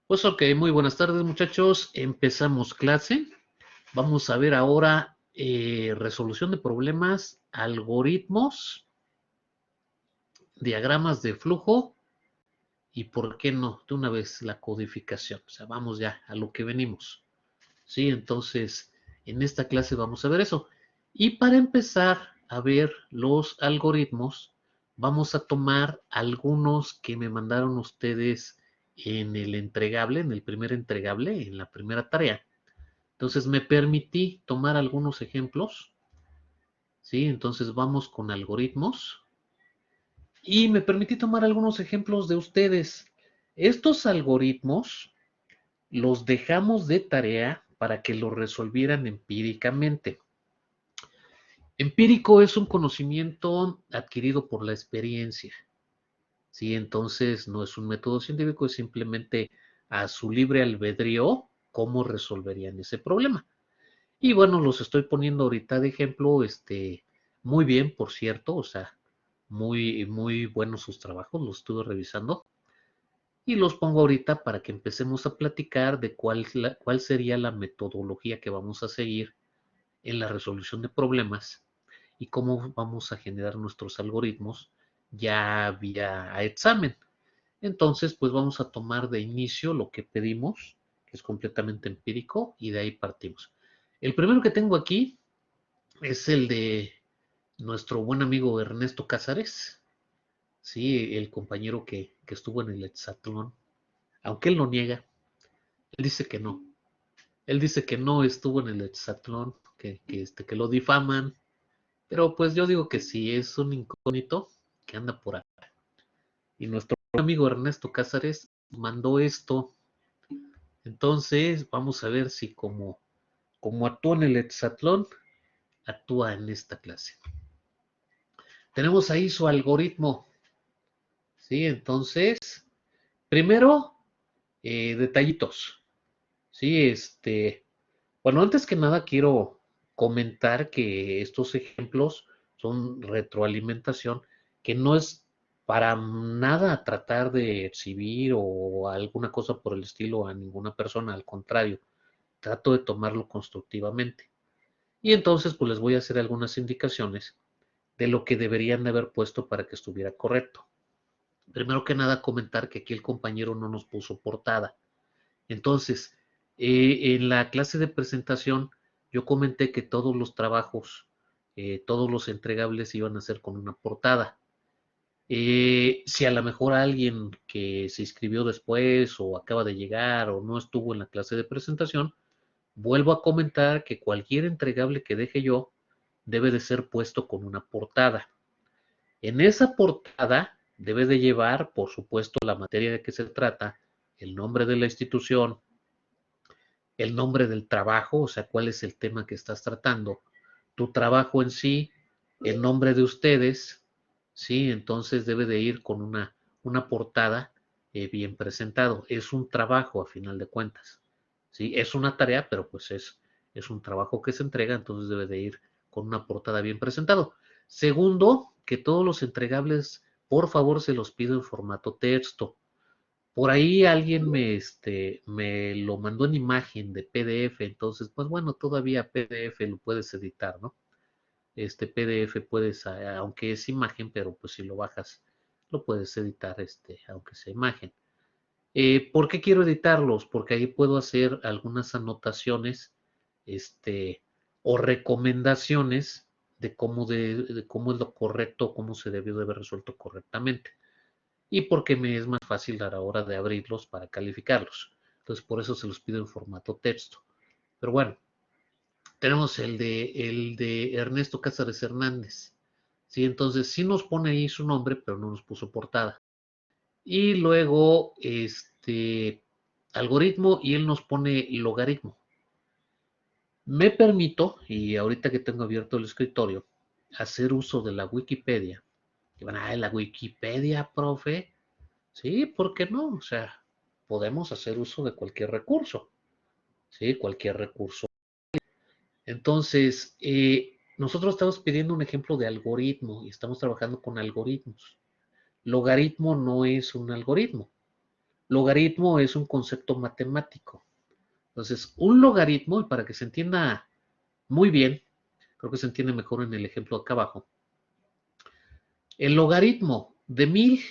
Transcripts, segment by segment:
Pues ok, muy buenas tardes muchachos. Empezamos clase. Vamos a ver ahora resolución de problemas, algoritmos, diagramas de flujo y por qué no, de una vez la codificación. O sea, vamos ya a lo que venimos. Sí, entonces en esta clase vamos a ver eso. Y para empezar a ver los algoritmos, vamos a tomar algunos que me mandaron ustedes en el entregable, en el primer entregable, en la primera tarea. Entonces me permití tomar algunos ejemplos, ¿sí? Entonces vamos con algoritmos y me permití tomar algunos ejemplos de ustedes. Estos algoritmos los dejamos de tarea para que los resolvieran empíricamente. Empírico es un conocimiento adquirido por la experiencia, ¿sí? Entonces no es un método científico, es simplemente a su libre albedrío cómo resolverían ese problema. Y bueno, los estoy poniendo ahorita de ejemplo, muy bien, por cierto, o sea, muy buenos sus trabajos, los estuve revisando. Y los pongo ahorita para que empecemos a platicar de cuál sería la metodología que vamos a seguir en la resolución de problemas y cómo vamos a generar nuestros algoritmos ya vía examen. Entonces, pues vamos a tomar de inicio lo que pedimos, que es completamente empírico, y de ahí partimos. El primero que tengo aquí es el de nuestro buen amigo Ernesto Cázares, sí, el compañero que estuvo en el hexatlón, aunque él lo niega, él dice que no. Él dice que no estuvo en el hexatlón, que lo difaman, pero pues yo digo que sí, es un incógnito que anda por acá. Y nuestro amigo Ernesto Cázares mandó esto. Entonces, vamos a ver si como actúa en el hexatlón, actúa en esta clase. Tenemos ahí su algoritmo, ¿sí? Entonces, primero, detallitos, ¿sí? Bueno, antes que nada quiero comentar que estos ejemplos son retroalimentación, que no es para nada tratar de exhibir o alguna cosa por el estilo a ninguna persona, al contrario, trato de tomarlo constructivamente. Y entonces, pues les voy a hacer algunas indicaciones de lo que deberían de haber puesto para que estuviera correcto. Primero que nada, comentar que aquí el compañero no nos puso portada. Entonces, en la clase de presentación, yo comenté que todos los trabajos, todos los entregables iban a ser con una portada. Si a lo mejor alguien que se inscribió después o acaba de llegar o no estuvo en la clase de presentación, vuelvo a comentar que cualquier entregable que deje yo debe de ser puesto con una portada. En esa portada debe de llevar, por supuesto, la materia de que se trata, el nombre de la institución, el nombre del trabajo, o sea, cuál es el tema que estás tratando, tu trabajo en sí, el nombre de ustedes, ¿sí? Entonces debe de ir con una portada bien presentado. Es un trabajo a final de cuentas, ¿sí? Es una tarea, pero pues es un trabajo que se entrega, entonces debe de ir con una portada bien presentado. Segundo, que todos los entregables, por favor, se los pido en formato texto. Por ahí alguien me lo mandó en imagen de PDF, entonces, pues bueno, todavía PDF lo puedes editar, ¿no? Este PDF puedes, aunque es imagen, pero pues si lo bajas, lo puedes editar, aunque sea imagen. ¿Por qué quiero editarlos? Porque ahí puedo hacer algunas anotaciones, este, o recomendaciones de cómo es lo correcto, cómo se debió de haber resuelto correctamente y porque me es más fácil a la hora de abrirlos para calificarlos. Entonces, por eso se los pido en formato texto. Pero bueno, tenemos el de Ernesto Cázares Hernández. Sí, entonces sí nos pone ahí su nombre, pero no nos puso portada. Y luego, algoritmo y él nos pone logaritmo. Me permito, y ahorita que tengo abierto el escritorio, hacer uso de la Wikipedia. Y van, la Wikipedia, profe. Sí, ¿por qué no? O sea, podemos hacer uso de cualquier recurso, ¿sí? Cualquier recurso. Entonces, nosotros estamos pidiendo un ejemplo de algoritmo y estamos trabajando con algoritmos. Logaritmo no es un algoritmo. Logaritmo es un concepto matemático. Entonces, un logaritmo, y para que se entienda muy bien, creo que se entiende mejor en el ejemplo de acá abajo. El logaritmo de 1000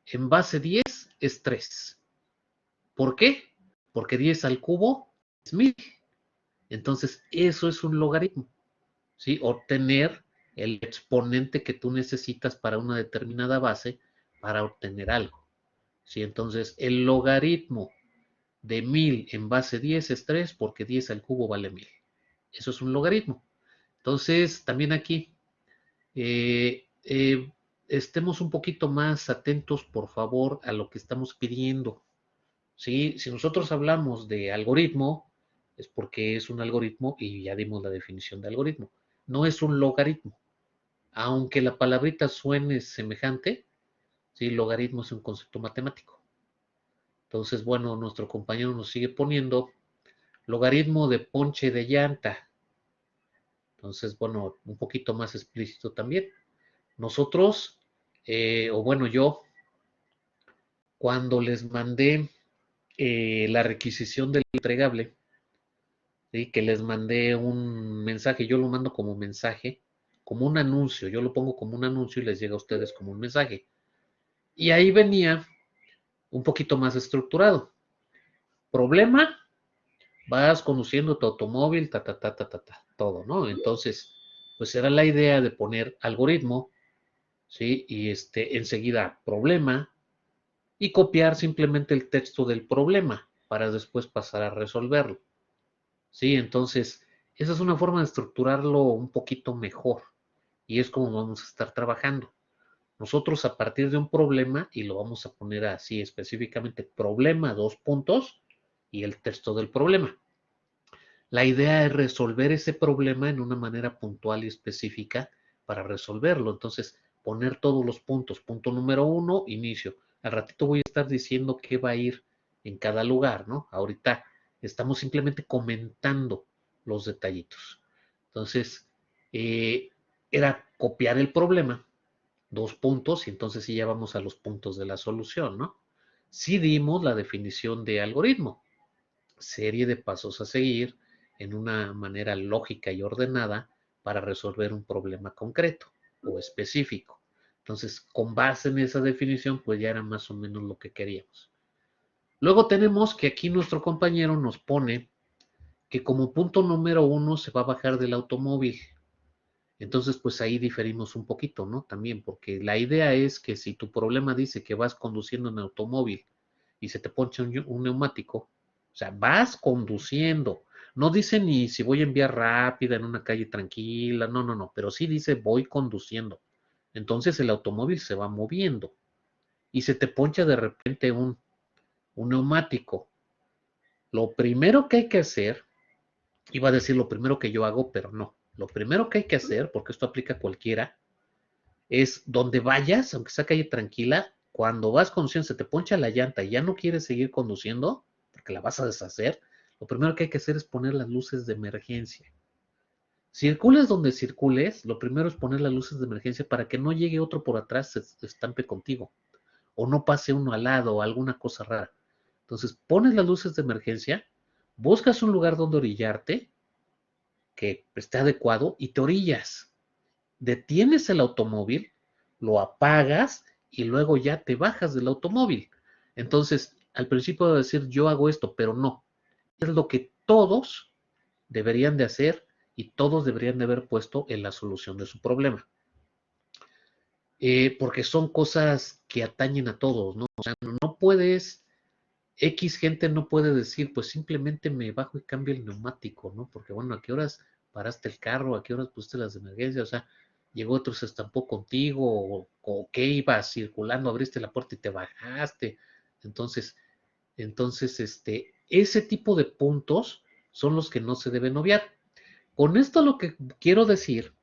en base 10 es 3. ¿Por qué? Porque 10 al cubo es 1000. Entonces, eso es un logaritmo, ¿sí? Obtener el exponente que tú necesitas para una determinada base para obtener algo, ¿sí? Entonces, el logaritmo de 1000 en base 10 es 3 porque 10 al cubo vale 1000. Eso es un logaritmo. Entonces, también aquí, estemos un poquito más atentos, por favor, a lo que estamos pidiendo. ¿Sí? Si nosotros hablamos de algoritmo, es porque es un algoritmo y ya dimos la definición de algoritmo. No es un logaritmo. Aunque la palabrita suene semejante, ¿sí? Logaritmo es un concepto matemático. Entonces, bueno, nuestro compañero nos sigue poniendo logaritmo de ponche de llanta. Entonces, bueno, un poquito más explícito también. Nosotros, o bueno, yo, cuando les mandé la requisición del entregable, ¿sí? Que les mandé un mensaje, yo lo mando como mensaje, como un anuncio, yo lo pongo como un anuncio y les llega a ustedes como un mensaje. Y ahí venía un poquito más estructurado. Problema, vas conduciendo tu automóvil, todo, ¿no? Entonces, pues era la idea de poner algoritmo, ¿sí? Y enseguida problema y copiar simplemente el texto del problema para después pasar a resolverlo. ¿Sí? Entonces, esa es una forma de estructurarlo un poquito mejor y es como vamos a estar trabajando. Nosotros a partir de un problema, y lo vamos a poner así específicamente, problema, dos puntos, y el texto del problema. La idea es resolver ese problema en una manera puntual y específica para resolverlo. Entonces, poner todos los puntos. Punto número 1, inicio. Al ratito voy a estar diciendo qué va a ir en cada lugar, ¿no? Ahorita estamos simplemente comentando los detallitos. Entonces, era copiar el problema, dos puntos, y entonces sí ya vamos a los puntos de la solución, ¿no? Sí dimos la definición de algoritmo, serie de pasos a seguir en una manera lógica y ordenada para resolver un problema concreto o específico. Entonces, con base en esa definición, pues ya era más o menos lo que queríamos. Luego tenemos que aquí nuestro compañero nos pone que como punto número 1 se va a bajar del automóvil. Entonces, pues ahí diferimos un poquito, ¿no? También, porque la idea es que si tu problema dice que vas conduciendo en automóvil y se te poncha un neumático, o sea, vas conduciendo. No dice ni si voy en vía rápida, en una calle tranquila, no, no, no, pero sí dice voy conduciendo. Entonces el automóvil se va moviendo y se te poncha de repente un neumático. Lo primero que hay que hacer, iba a decir lo primero que yo hago, pero no. Lo primero que hay que hacer, porque esto aplica a cualquiera, es donde vayas, aunque sea calle tranquila, cuando vas conduciendo, se te poncha la llanta y ya no quieres seguir conduciendo, porque la vas a deshacer, lo primero que hay que hacer es poner las luces de emergencia. Circules donde circules, lo primero es poner las luces de emergencia para que no llegue otro por atrás, se estampe contigo, o no pase uno al lado, o alguna cosa rara. Entonces, pones las luces de emergencia, buscas un lugar donde orillarte, que esté adecuado, y te orillas. Detienes el automóvil, lo apagas y luego ya te bajas del automóvil. Entonces, al principio de decir yo hago esto, pero no. Es lo que todos deberían de hacer y todos deberían de haber puesto en la solución de su problema. Porque son cosas que atañen a todos, ¿no? O sea, no puedes, X gente no puede decir, pues simplemente me bajo y cambio el neumático, ¿no? Porque bueno, ¿a qué horas paraste el carro? ¿A qué horas pusiste las de emergencia? O sea, llegó otro, se estampó contigo, o qué ibas circulando, abriste la puerta y te bajaste. Entonces, ese tipo de puntos son los que no se deben obviar. Con esto lo que quiero decir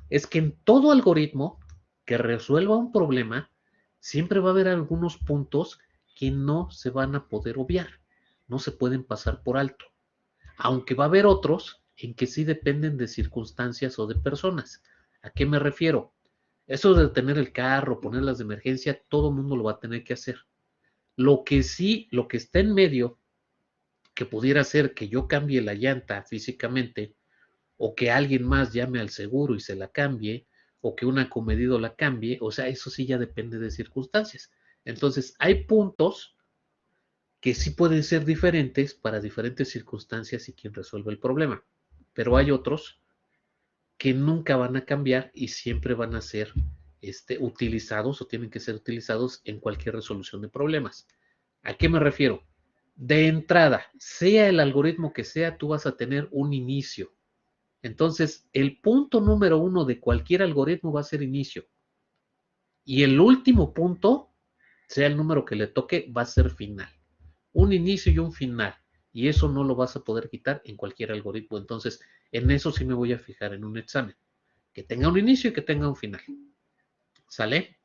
es que en todo algoritmo que resuelva un problema, siempre va a haber algunos puntos que no se van a poder obviar, no se pueden pasar por alto, aunque va a haber otros en que sí dependen de circunstancias o de personas. ¿A qué me refiero? Eso de tener el carro, ponerlas de emergencia, todo el mundo lo va a tener que hacer. Lo que sí, lo que está en medio, que pudiera ser que yo cambie la llanta físicamente, o que alguien más llame al seguro y se la cambie, o que un acomedido la cambie, o sea, eso sí ya depende de circunstancias. Entonces, hay puntos que sí pueden ser diferentes para diferentes circunstancias y quien resuelve el problema, pero hay otros que nunca van a cambiar y siempre van a ser utilizados o tienen que ser utilizados en cualquier resolución de problemas. ¿A qué me refiero? De entrada, sea el algoritmo que sea, tú vas a tener un inicio. Entonces, el punto número uno de cualquier algoritmo va a ser inicio. Y el último punto, sea el número que le toque, va a ser final. Un inicio y un final. Y eso no lo vas a poder quitar en cualquier algoritmo. Entonces, en eso sí me voy a fijar en un examen. Que tenga un inicio y que tenga un final. ¿Sale?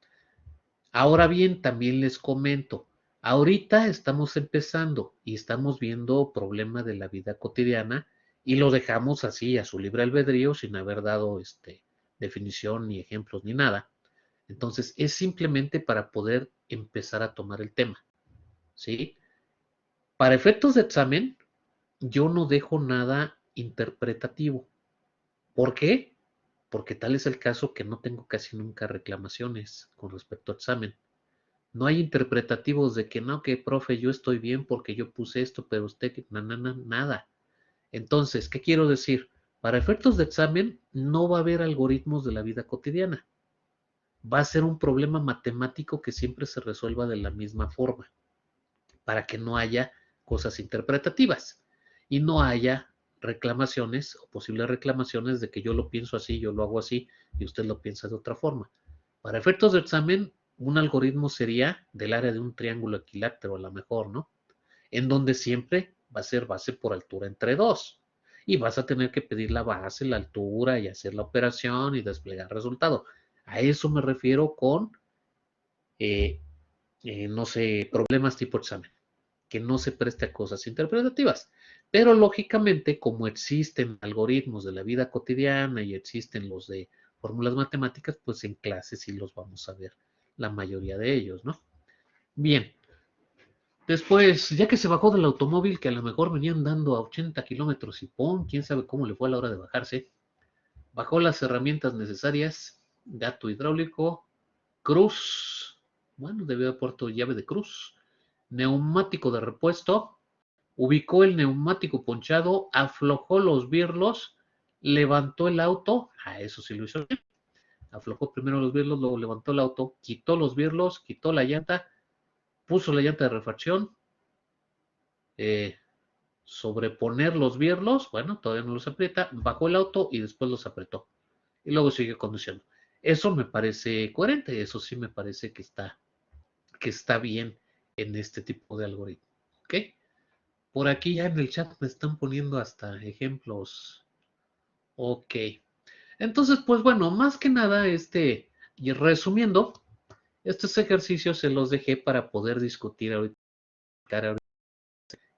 Ahora bien, también les comento, ahorita estamos empezando y estamos viendo problemas de la vida cotidiana y lo dejamos así a su libre albedrío sin haber dado definición ni ejemplos ni nada. Entonces, es simplemente para poder empezar a tomar el tema, ¿sí? Para efectos de examen, yo no dejo nada interpretativo. ¿Por qué? Porque tal es el caso que no tengo casi nunca reclamaciones con respecto al examen. No hay interpretativos de que no, que profe, yo estoy bien porque yo puse esto, pero usted, nada. Entonces, ¿qué quiero decir? Para efectos de examen, no va a haber algoritmos de la vida cotidiana. Va a ser un problema matemático que siempre se resuelva de la misma forma, para que no haya cosas interpretativas y no haya reclamaciones o posibles reclamaciones de que yo lo pienso así, yo lo hago así y usted lo piensa de otra forma. Para efectos de examen, un algoritmo sería del área de un triángulo equilátero, a lo mejor, ¿no? En donde siempre va a ser base por altura entre dos. Y vas a tener que pedir la base, la altura y hacer la operación y desplegar el resultado. A eso me refiero con, eh, no sé, problemas tipo examen, que no se preste a cosas interpretativas. Pero lógicamente, como existen algoritmos de la vida cotidiana y existen los de fórmulas matemáticas, pues en clase sí los vamos a ver, la mayoría de ellos, ¿no? Bien, después, ya que se bajó del automóvil, que a lo mejor venían dando a 80 kilómetros y ¡pum! Quién sabe cómo le fue a la hora de bajarse, bajó las herramientas necesarias, gato hidráulico, cruz, bueno, debió haber puesto llave de cruz, neumático de repuesto, ubicó el neumático ponchado, aflojó los birlos, levantó el auto, a eso sí lo hizo bien, aflojó primero los birlos, luego levantó el auto, quitó los birlos, quitó la llanta, puso la llanta de refacción, eh, sobreponer los birlos, bueno, todavía no los aprieta, bajó el auto y después los apretó. Y luego sigue conduciendo. Eso me parece coherente, eso sí me parece que está bien en este tipo de algoritmo. ¿Ok? Por aquí ya en el chat me están poniendo hasta ejemplos. Ok. Entonces, pues bueno, más que nada, y resumiendo, estos ejercicios se los dejé para poder discutir ahorita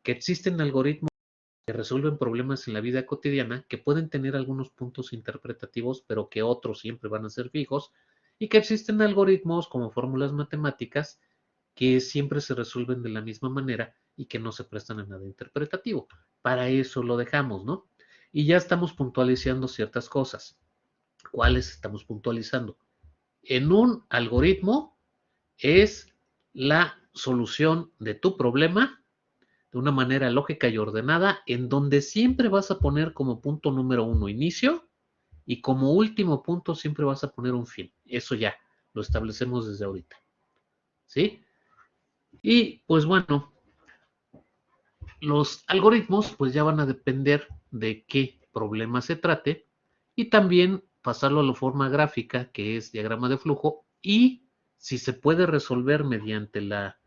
que existen algoritmos que resuelven problemas en la vida cotidiana que pueden tener algunos puntos interpretativos, pero que otros siempre van a ser fijos, y que existen algoritmos como fórmulas matemáticas que siempre se resuelven de la misma manera y que no se prestan a nada interpretativo. Para eso lo dejamos, ¿no? Y ya estamos puntualizando ciertas cosas. ¿Cuáles estamos puntualizando? En un algoritmo es la solución de tu problema de una manera lógica y ordenada, en donde siempre vas a poner como punto número uno inicio y como último punto siempre vas a poner un fin. Eso ya lo establecemos desde ahorita. ¿Sí? Y pues bueno, los algoritmos pues ya van a depender de qué problema se trate y también pasarlo a la forma gráfica que es diagrama de flujo y si se puede resolver mediante la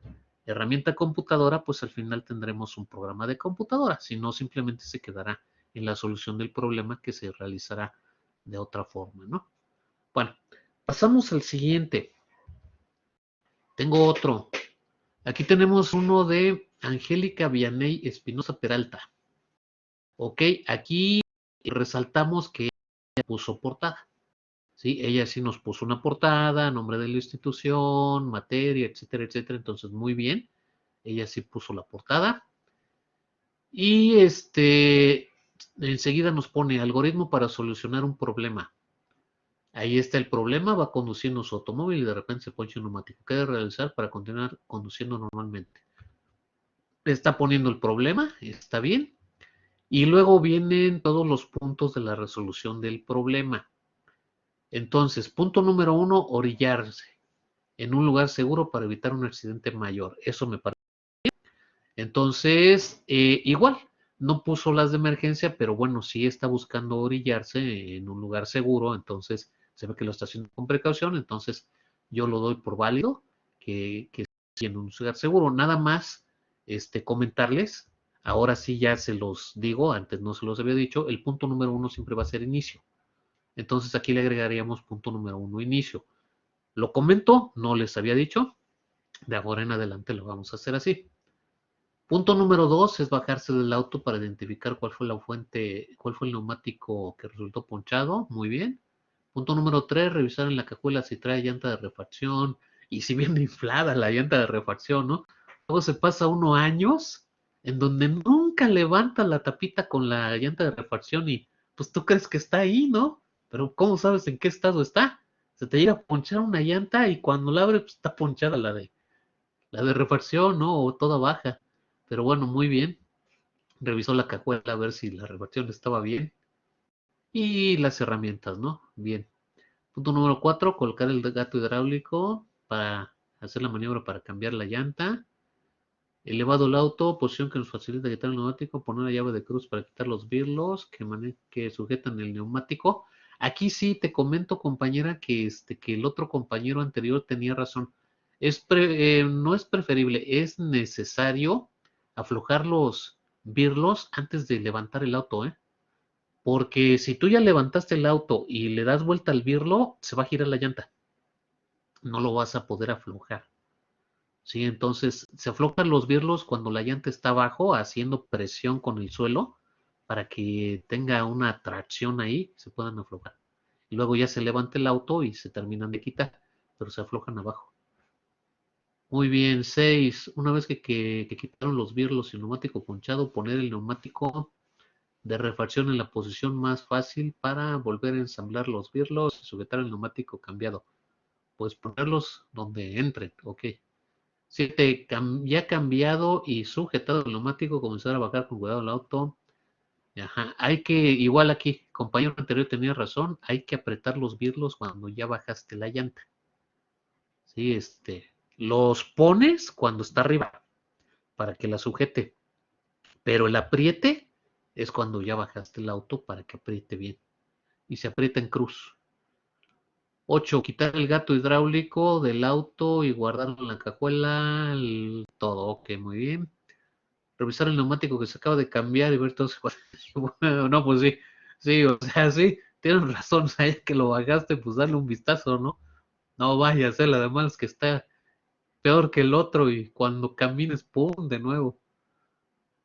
herramienta computadora, pues al final tendremos un programa de computadora, si no simplemente se quedará en la solución del problema que se realizará de otra forma, ¿no? Bueno, pasamos al siguiente. Tengo otro. Aquí tenemos uno de Angélica Vianey Espinosa Peralta. Ok, aquí resaltamos que ella puso portada. ¿Sí? Ella sí nos puso una portada, nombre de la institución, materia, etcétera, etcétera. Entonces, muy bien. ella sí puso la portada. Y enseguida nos pone algoritmo para solucionar un problema. Ahí está el problema, va conduciendo su automóvil y de repente se poncha un neumático. ¿Qué debe realizar para continuar conduciendo normalmente? Está poniendo el problema, está bien. Y luego vienen todos los puntos de la resolución del problema. Entonces, punto número 1, orillarse en un lugar seguro para evitar un accidente mayor. Eso me parece. Entonces, igual, no puso las de emergencia, pero bueno, sí está buscando orillarse en un lugar seguro, entonces se ve que lo está haciendo con precaución, entonces yo lo doy por válido, que sí en un lugar seguro. Nada más, comentarles, ahora sí ya se los digo, antes no se los había dicho, el punto número 1 siempre va a ser inicio. Entonces aquí le agregaríamos punto número 1, inicio. Lo comento, no les había dicho, de ahora en adelante lo vamos a hacer así. Punto número 2 es bajarse del auto para identificar cuál fue la fuente, cuál fue el neumático que resultó ponchado. Muy bien. Punto número 3, revisar en la cajuela si trae llanta de refacción y si viene inflada la llanta de refacción, ¿no? Luego se pasa uno años en donde nunca levanta la tapita con la llanta de refacción y pues tú crees que está ahí, ¿no? Pero ¿cómo sabes en qué estado está? Se te llega a ponchar una llanta y cuando la abre pues está ponchada la de refacción, ¿no? O toda baja. Pero bueno, muy bien. Revisó la cajuela a ver si la refacción estaba bien. Y las herramientas, ¿no? Bien. Punto número 4, colocar el gato hidráulico para hacer la maniobra para cambiar la llanta. Elevado el auto, posición que nos facilita quitar el neumático, poner la llave de cruz para quitar los birlos que sujetan el neumático. Aquí sí te comento, compañera, que el otro compañero anterior tenía razón. No es preferible, es necesario aflojar los birlos antes de levantar el auto, ¿eh? Porque si tú ya levantaste el auto y le das vuelta al birlo, se va a girar la llanta. No lo vas a poder aflojar. ¿Sí? Entonces se aflojan los birlos cuando la llanta está abajo, haciendo presión con el suelo para que tenga una tracción ahí, se puedan aflojar. Y luego ya se levanta el auto y se terminan de quitar, pero se aflojan abajo. Muy bien, 6. Una vez que quitaron los birlos y el neumático ponchado, poner el neumático de refacción en la posición más fácil para volver a ensamblar los birlos y sujetar el neumático cambiado. Pues ponerlos donde entren, ok. 7. Ya cambiado y sujetado el neumático, comenzar a bajar con cuidado el auto. Ajá. Hay que, igual aquí, compañero anterior tenía razón, hay que apretar los birlos cuando ya bajaste la llanta. Sí, los pones cuando está arriba para que la sujete, pero el apriete es cuando ya bajaste el auto para que apriete bien y se aprieta en cruz. 8. Quitar el gato hidráulico del auto y guardarlo en la cajuela, todo, ok, muy bien. Revisar el neumático que se acaba de cambiar y ver todo. Bueno, no, pues sí, sí, o sea, sí, tienes razón, o sea, ya que lo bajaste, pues dale un vistazo, ¿no? No vaya a ser, además que está peor que el otro y cuando camines, ¡pum!, de nuevo.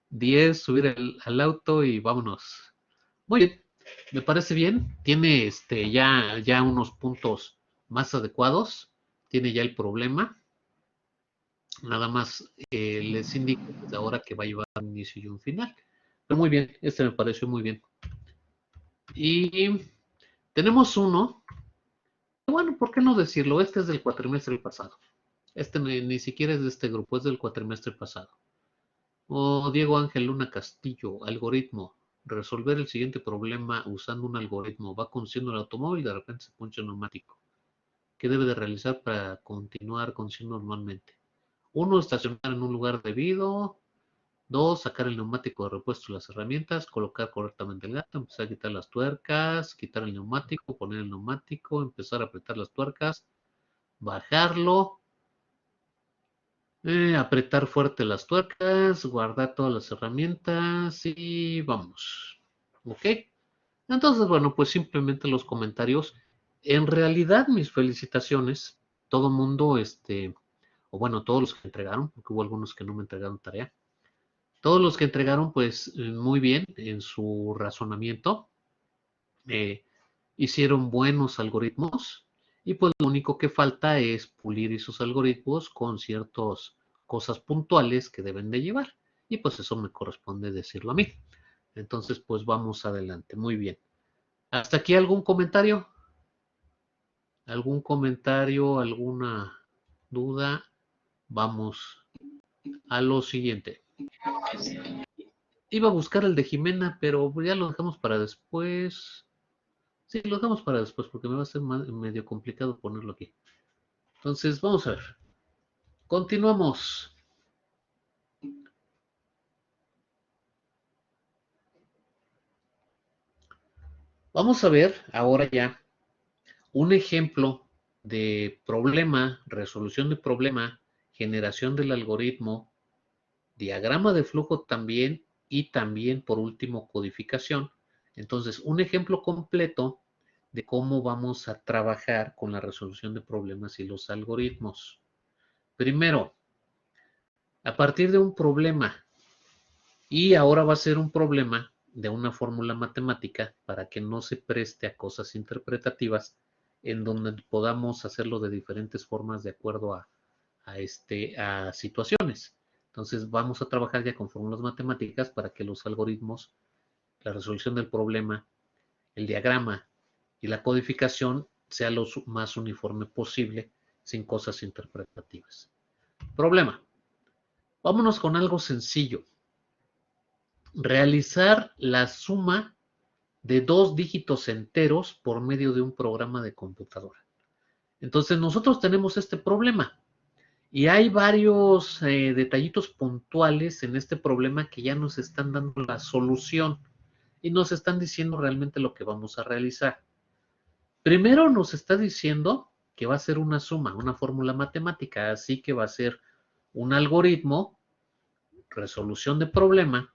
10, subir al auto y vámonos. Muy bien, me parece bien. Tiene ya unos puntos más adecuados. Tiene ya el problema. Nada más les indico desde ahora que va a llevar un inicio y un final. Pero muy bien, me pareció muy bien. Y tenemos uno. Bueno, ¿por qué no decirlo? Este es del cuatrimestre pasado. Ni siquiera es de este grupo, es del cuatrimestre pasado. Diego Ángel Luna Castillo, algoritmo. Resolver el siguiente problema usando un algoritmo. Va conduciendo el automóvil y de repente se puncha el neumático. ¿Qué debe de realizar para continuar conduciendo normalmente? 1. Estacionar en un lugar debido. 2. Sacar el neumático de repuesto y las herramientas. Colocar correctamente el gato. Empezar a quitar las tuercas. Quitar el neumático. Poner el neumático. Empezar a apretar las tuercas. Bajarlo. Apretar fuerte las tuercas, guardar todas las herramientas y vamos. ¿Ok? Entonces, bueno, pues simplemente los comentarios. En realidad, mis felicitaciones. Todo mundo, o bueno, todos los que entregaron, porque hubo algunos que no me entregaron tarea. Todos los que entregaron, pues muy bien en su razonamiento. Eh, Hicieron buenos algoritmos y pues lo único que falta es pulir esos algoritmos con cosas puntuales que deben de llevar. Y pues eso me corresponde decirlo a mí. Entonces, pues vamos adelante. Muy bien. ¿Hasta aquí algún comentario? ¿Algún comentario? ¿Alguna duda? Vamos a lo siguiente. Iba a buscar el de Jimena, pero ya lo dejamos para después. Sí, lo dejamos para después porque me va a ser medio complicado ponerlo aquí. Entonces, vamos a ver. Continuamos. Vamos a ver ahora ya un ejemplo de problema, resolución de problema, generación del algoritmo, diagrama de flujo también y también por último codificación. Entonces, un ejemplo completo de cómo vamos a trabajar con la resolución de problemas y los algoritmos. Primero, a partir de un problema, y ahora va a ser un problema de una fórmula matemática para que no se preste a cosas interpretativas en donde podamos hacerlo de diferentes formas de acuerdo a situaciones. Entonces vamos a trabajar ya con fórmulas matemáticas para que los algoritmos, la resolución del problema, el diagrama y la codificación sea lo más uniforme posible sin cosas interpretativas. Problema. Vámonos con algo sencillo. Realizar la suma de dos dígitos enteros por medio de un programa de computadora. Entonces nosotros tenemos este problema y hay varios detallitos puntuales en este problema que ya nos están dando la solución y nos están diciendo realmente lo que vamos a realizar. Primero nos está diciendo que va a ser una suma, una fórmula matemática, así que va a ser un algoritmo, resolución de problema,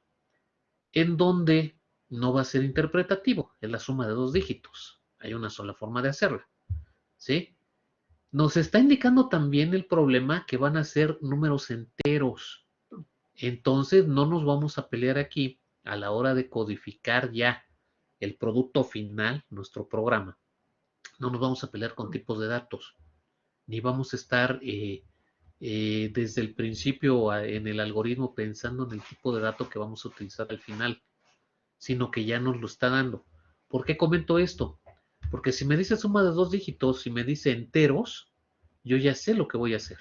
en donde no va a ser interpretativo, es la suma de dos dígitos. Hay una sola forma de hacerla, ¿sí? Nos está indicando también el problema que van a ser números enteros. Entonces no nos vamos a pelear aquí a la hora de codificar ya el producto final, nuestro programa. No nos vamos a pelear con tipos de datos, ni vamos a estar desde el principio en el algoritmo pensando en el tipo de dato que vamos a utilizar al final, sino que ya nos lo está dando. ¿Por qué comento esto? Porque si me dice suma de dos dígitos, si me dice enteros, yo ya sé lo que voy a hacer.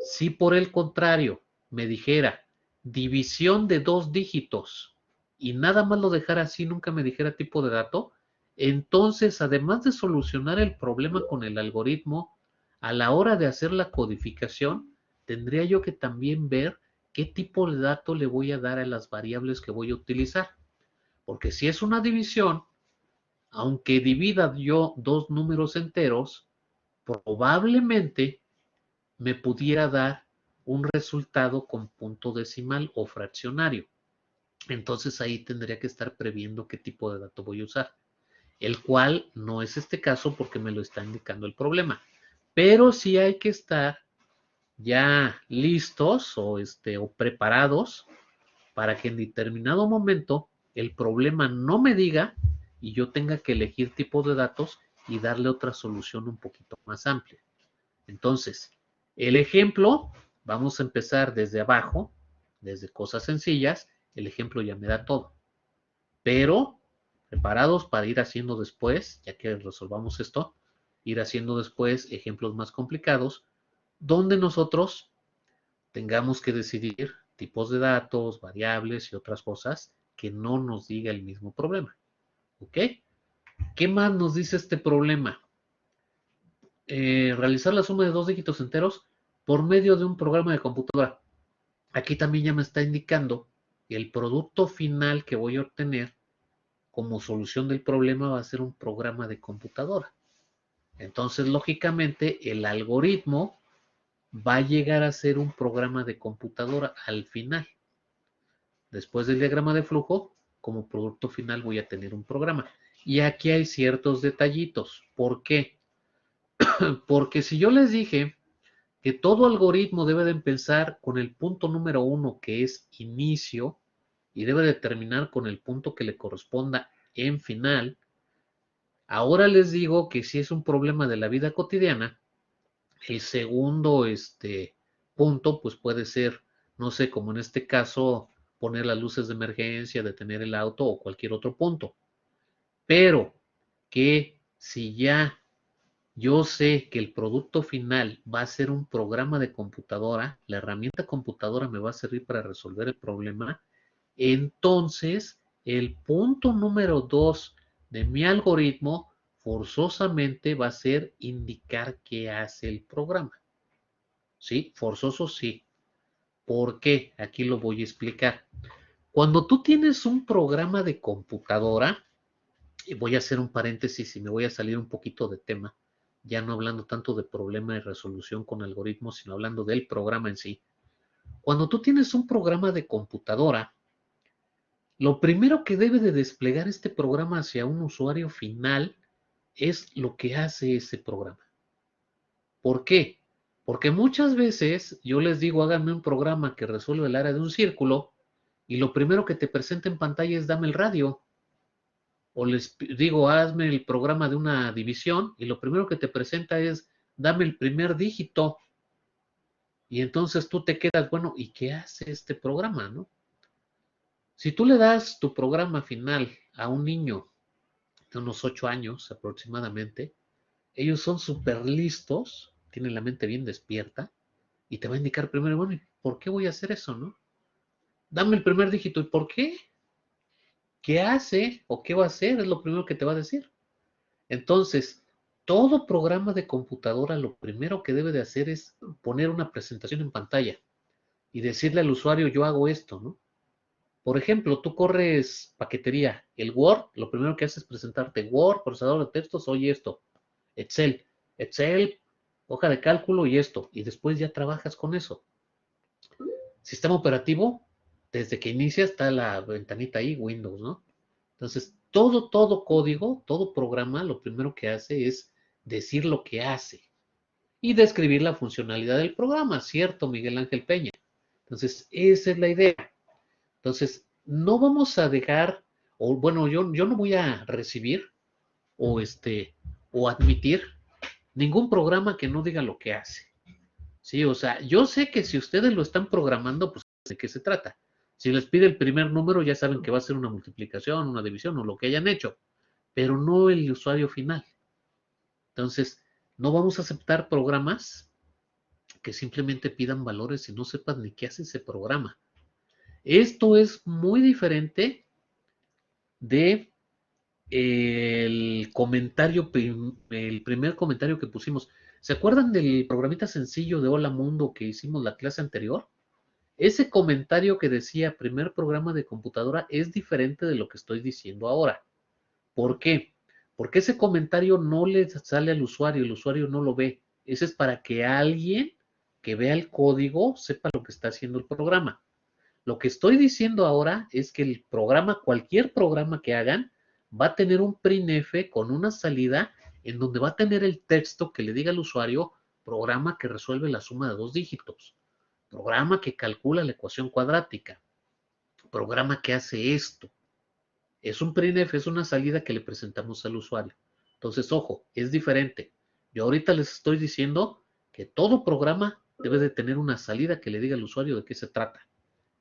Si por el contrario me dijera división de dos dígitos y nada más lo dejara así, nunca me dijera tipo de dato, entonces además de solucionar el problema con el algoritmo, a la hora de hacer la codificación, tendría yo que también ver qué tipo de dato le voy a dar a las variables que voy a utilizar. Porque si es una división, aunque divida yo dos números enteros, probablemente me pudiera dar un resultado con punto decimal o fraccionario. Entonces ahí tendría que estar previendo qué tipo de dato voy a usar, el cual no es este caso porque me lo está indicando el problema. Pero sí hay que estar ya listos o preparados para que en determinado momento el problema no me diga y yo tenga que elegir tipo de datos y darle otra solución un poquito más amplia. Entonces, el ejemplo, vamos a empezar desde abajo, desde cosas sencillas, el ejemplo ya me da todo. Pero preparados para ir haciendo después, ya que resolvamos esto, ir haciendo después ejemplos más complicados, donde nosotros tengamos que decidir tipos de datos, variables y otras cosas que no nos diga el mismo problema. ¿Ok? ¿Qué más nos dice este problema? Realizar la suma de dos dígitos enteros por medio de un programa de computadora. Aquí también ya me está indicando que el producto final que voy a obtener como solución del problema va a ser un programa de computadora. Entonces, lógicamente, el algoritmo va a llegar a ser un programa de computadora al final. Después del diagrama de flujo, como producto final voy a tener un programa. Y aquí hay ciertos detallitos. ¿Por qué? Porque si yo les dije que todo algoritmo debe de empezar con el punto número 1, que es inicio, y debe de terminar con el punto que le corresponda en final, ahora les digo que si es un problema de la vida cotidiana, el segundo punto pues puede ser, no sé, como en este caso, poner las luces de emergencia, detener el auto o cualquier otro punto. Pero que si ya yo sé que el producto final va a ser un programa de computadora, la herramienta computadora me va a servir para resolver el problema, entonces el punto número 2 de mi algoritmo forzosamente va a ser indicar qué hace el programa. ¿Sí? Forzoso sí. ¿Por qué? Aquí lo voy a explicar. Cuando tú tienes un programa de computadora, y voy a hacer un paréntesis y me voy a salir un poquito de tema, ya no hablando tanto de problema de resolución con algoritmos, sino hablando del programa en sí. Cuando tú tienes un programa de computadora, lo primero que debe de desplegar este programa hacia un usuario final es lo que hace ese programa. ¿Por qué? Porque muchas veces yo les digo, háganme un programa que resuelva el área de un círculo y lo primero que te presenta en pantalla es dame el radio. O les digo, hazme el programa de una división y lo primero que te presenta es dame el primer dígito. Y entonces tú te quedas, bueno, ¿y qué hace este programa, no? Si tú le das tu programa final a un niño de unos 8 años aproximadamente, ellos son súper listos, tienen la mente bien despierta y te va a indicar primero, bueno, ¿por qué voy a hacer eso, no? Dame el primer dígito, ¿y por qué? ¿Qué hace o qué va a hacer? Es lo primero que te va a decir. Entonces, todo programa de computadora lo primero que debe de hacer es poner una presentación en pantalla y decirle al usuario, yo hago esto, ¿no? Por ejemplo, tú corres paquetería, el Word, lo primero que hace es presentarte Word, procesador de textos, oye esto, Excel, Excel, hoja de cálculo y esto, y después ya trabajas con eso. Sistema operativo, desde que inicia está la ventanita ahí, Windows, ¿no? Entonces, todo código, todo programa, lo primero que hace es decir lo que hace y describir la funcionalidad del programa, ¿cierto, Miguel Ángel Peña? Entonces, esa es la idea. Entonces, no vamos a dejar, o bueno, yo no voy a recibir o o admitir ningún programa que no diga lo que hace. Sí, o sea, yo sé que si ustedes lo están programando, pues de qué se trata. Si les pide el primer número, ya saben que va a ser una multiplicación, una división o lo que hayan hecho, pero no el usuario final. Entonces, no vamos a aceptar programas que simplemente pidan valores y no sepan ni qué hace ese programa. Esto es muy diferente de el comentario, el primer comentario que pusimos. ¿Se acuerdan del programita sencillo de Hola Mundo que hicimos la clase anterior? Ese comentario que decía primer programa de computadora es diferente de lo que estoy diciendo ahora. ¿Por qué? Porque ese comentario no le sale al usuario, el usuario no lo ve. Ese es para que alguien que vea el código sepa lo que está haciendo el programa. Lo que estoy diciendo ahora es que el programa, cualquier programa que hagan, va a tener un printf con una salida en donde va a tener el texto que le diga al usuario, programa que resuelve la suma de dos dígitos, programa que calcula la ecuación cuadrática, programa que hace esto. Es un printf, es una salida que le presentamos al usuario. Entonces, ojo, es diferente. Yo ahorita les estoy diciendo que todo programa debe de tener una salida que le diga al usuario de qué se trata.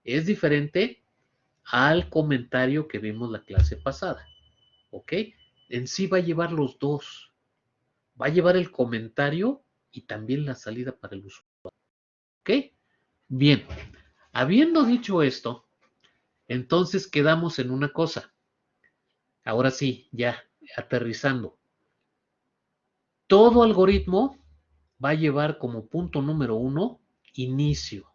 Es diferente al comentario que vimos la clase pasada. ¿Ok? En sí va a llevar los dos. Va a llevar el comentario y también la salida para el usuario. ¿Ok? Bien. Habiendo dicho esto, entonces quedamos en una cosa. Ahora sí, ya aterrizando. Todo algoritmo va a llevar como punto número 1 inicio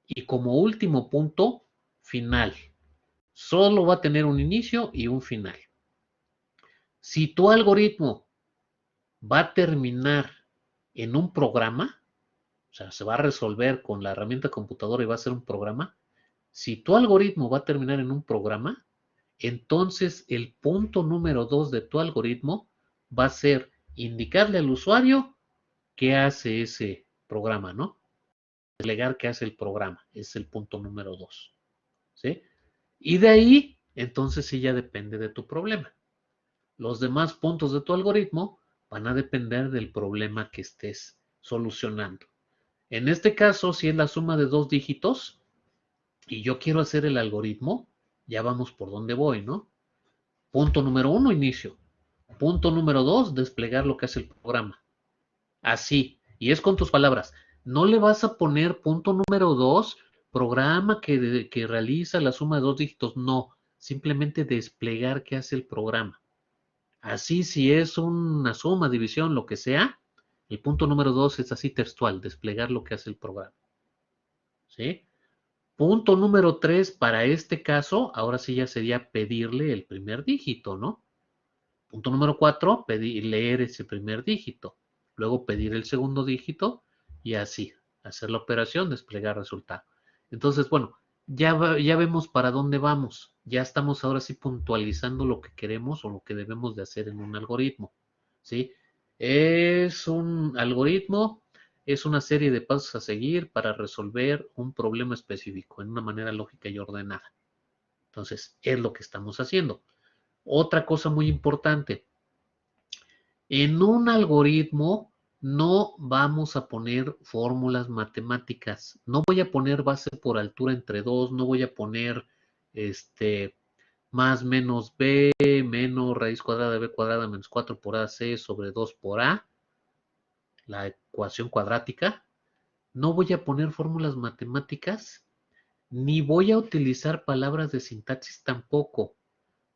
y como último punto final. Solo va a tener un inicio y un final. Si tu algoritmo va a terminar en un programa, o sea, se va a resolver con la herramienta computadora y va a ser un programa, si tu algoritmo va a terminar en un programa, entonces el punto número 2 de tu algoritmo va a ser indicarle al usuario qué hace ese programa, ¿no? Delegar qué hace el programa, es el punto número 2. ¿Sí? Y de ahí, entonces sí ya depende de tu problema. Los demás puntos de tu algoritmo van a depender del problema que estés solucionando. En este caso, si es la suma de dos dígitos y yo quiero hacer el algoritmo, ya vamos por donde voy, ¿no? Punto número uno, inicio. Punto número dos, desplegar lo que hace el programa. Así, y es con tus palabras. No le vas a poner punto número dos, programa que realiza la suma de dos dígitos. No, simplemente desplegar qué hace el programa. Así, si es una suma, división, lo que sea, el punto número dos es así textual, desplegar lo que hace el programa. ¿Sí? Punto número tres, para este caso, ahora sí ya sería pedirle el primer dígito, ¿no? Punto número cuatro, leer ese primer dígito. Luego pedir el segundo dígito y así, hacer la operación, desplegar resultado. Entonces, bueno, ya vemos para dónde vamos. Ya estamos ahora sí puntualizando lo que queremos o lo que debemos de hacer en un algoritmo. ¿Sí? Es un algoritmo, es una serie de pasos a seguir para resolver un problema específico en una manera lógica y ordenada. Entonces, es lo que estamos haciendo. Otra cosa muy importante, en un algoritmo no vamos a poner fórmulas matemáticas. No voy a poner base por altura entre 2, no voy a poner más menos b menos raíz cuadrada de b cuadrada menos 4 por ac sobre 2 por a, la ecuación cuadrática. No voy a poner fórmulas matemáticas, ni voy a utilizar palabras de sintaxis tampoco.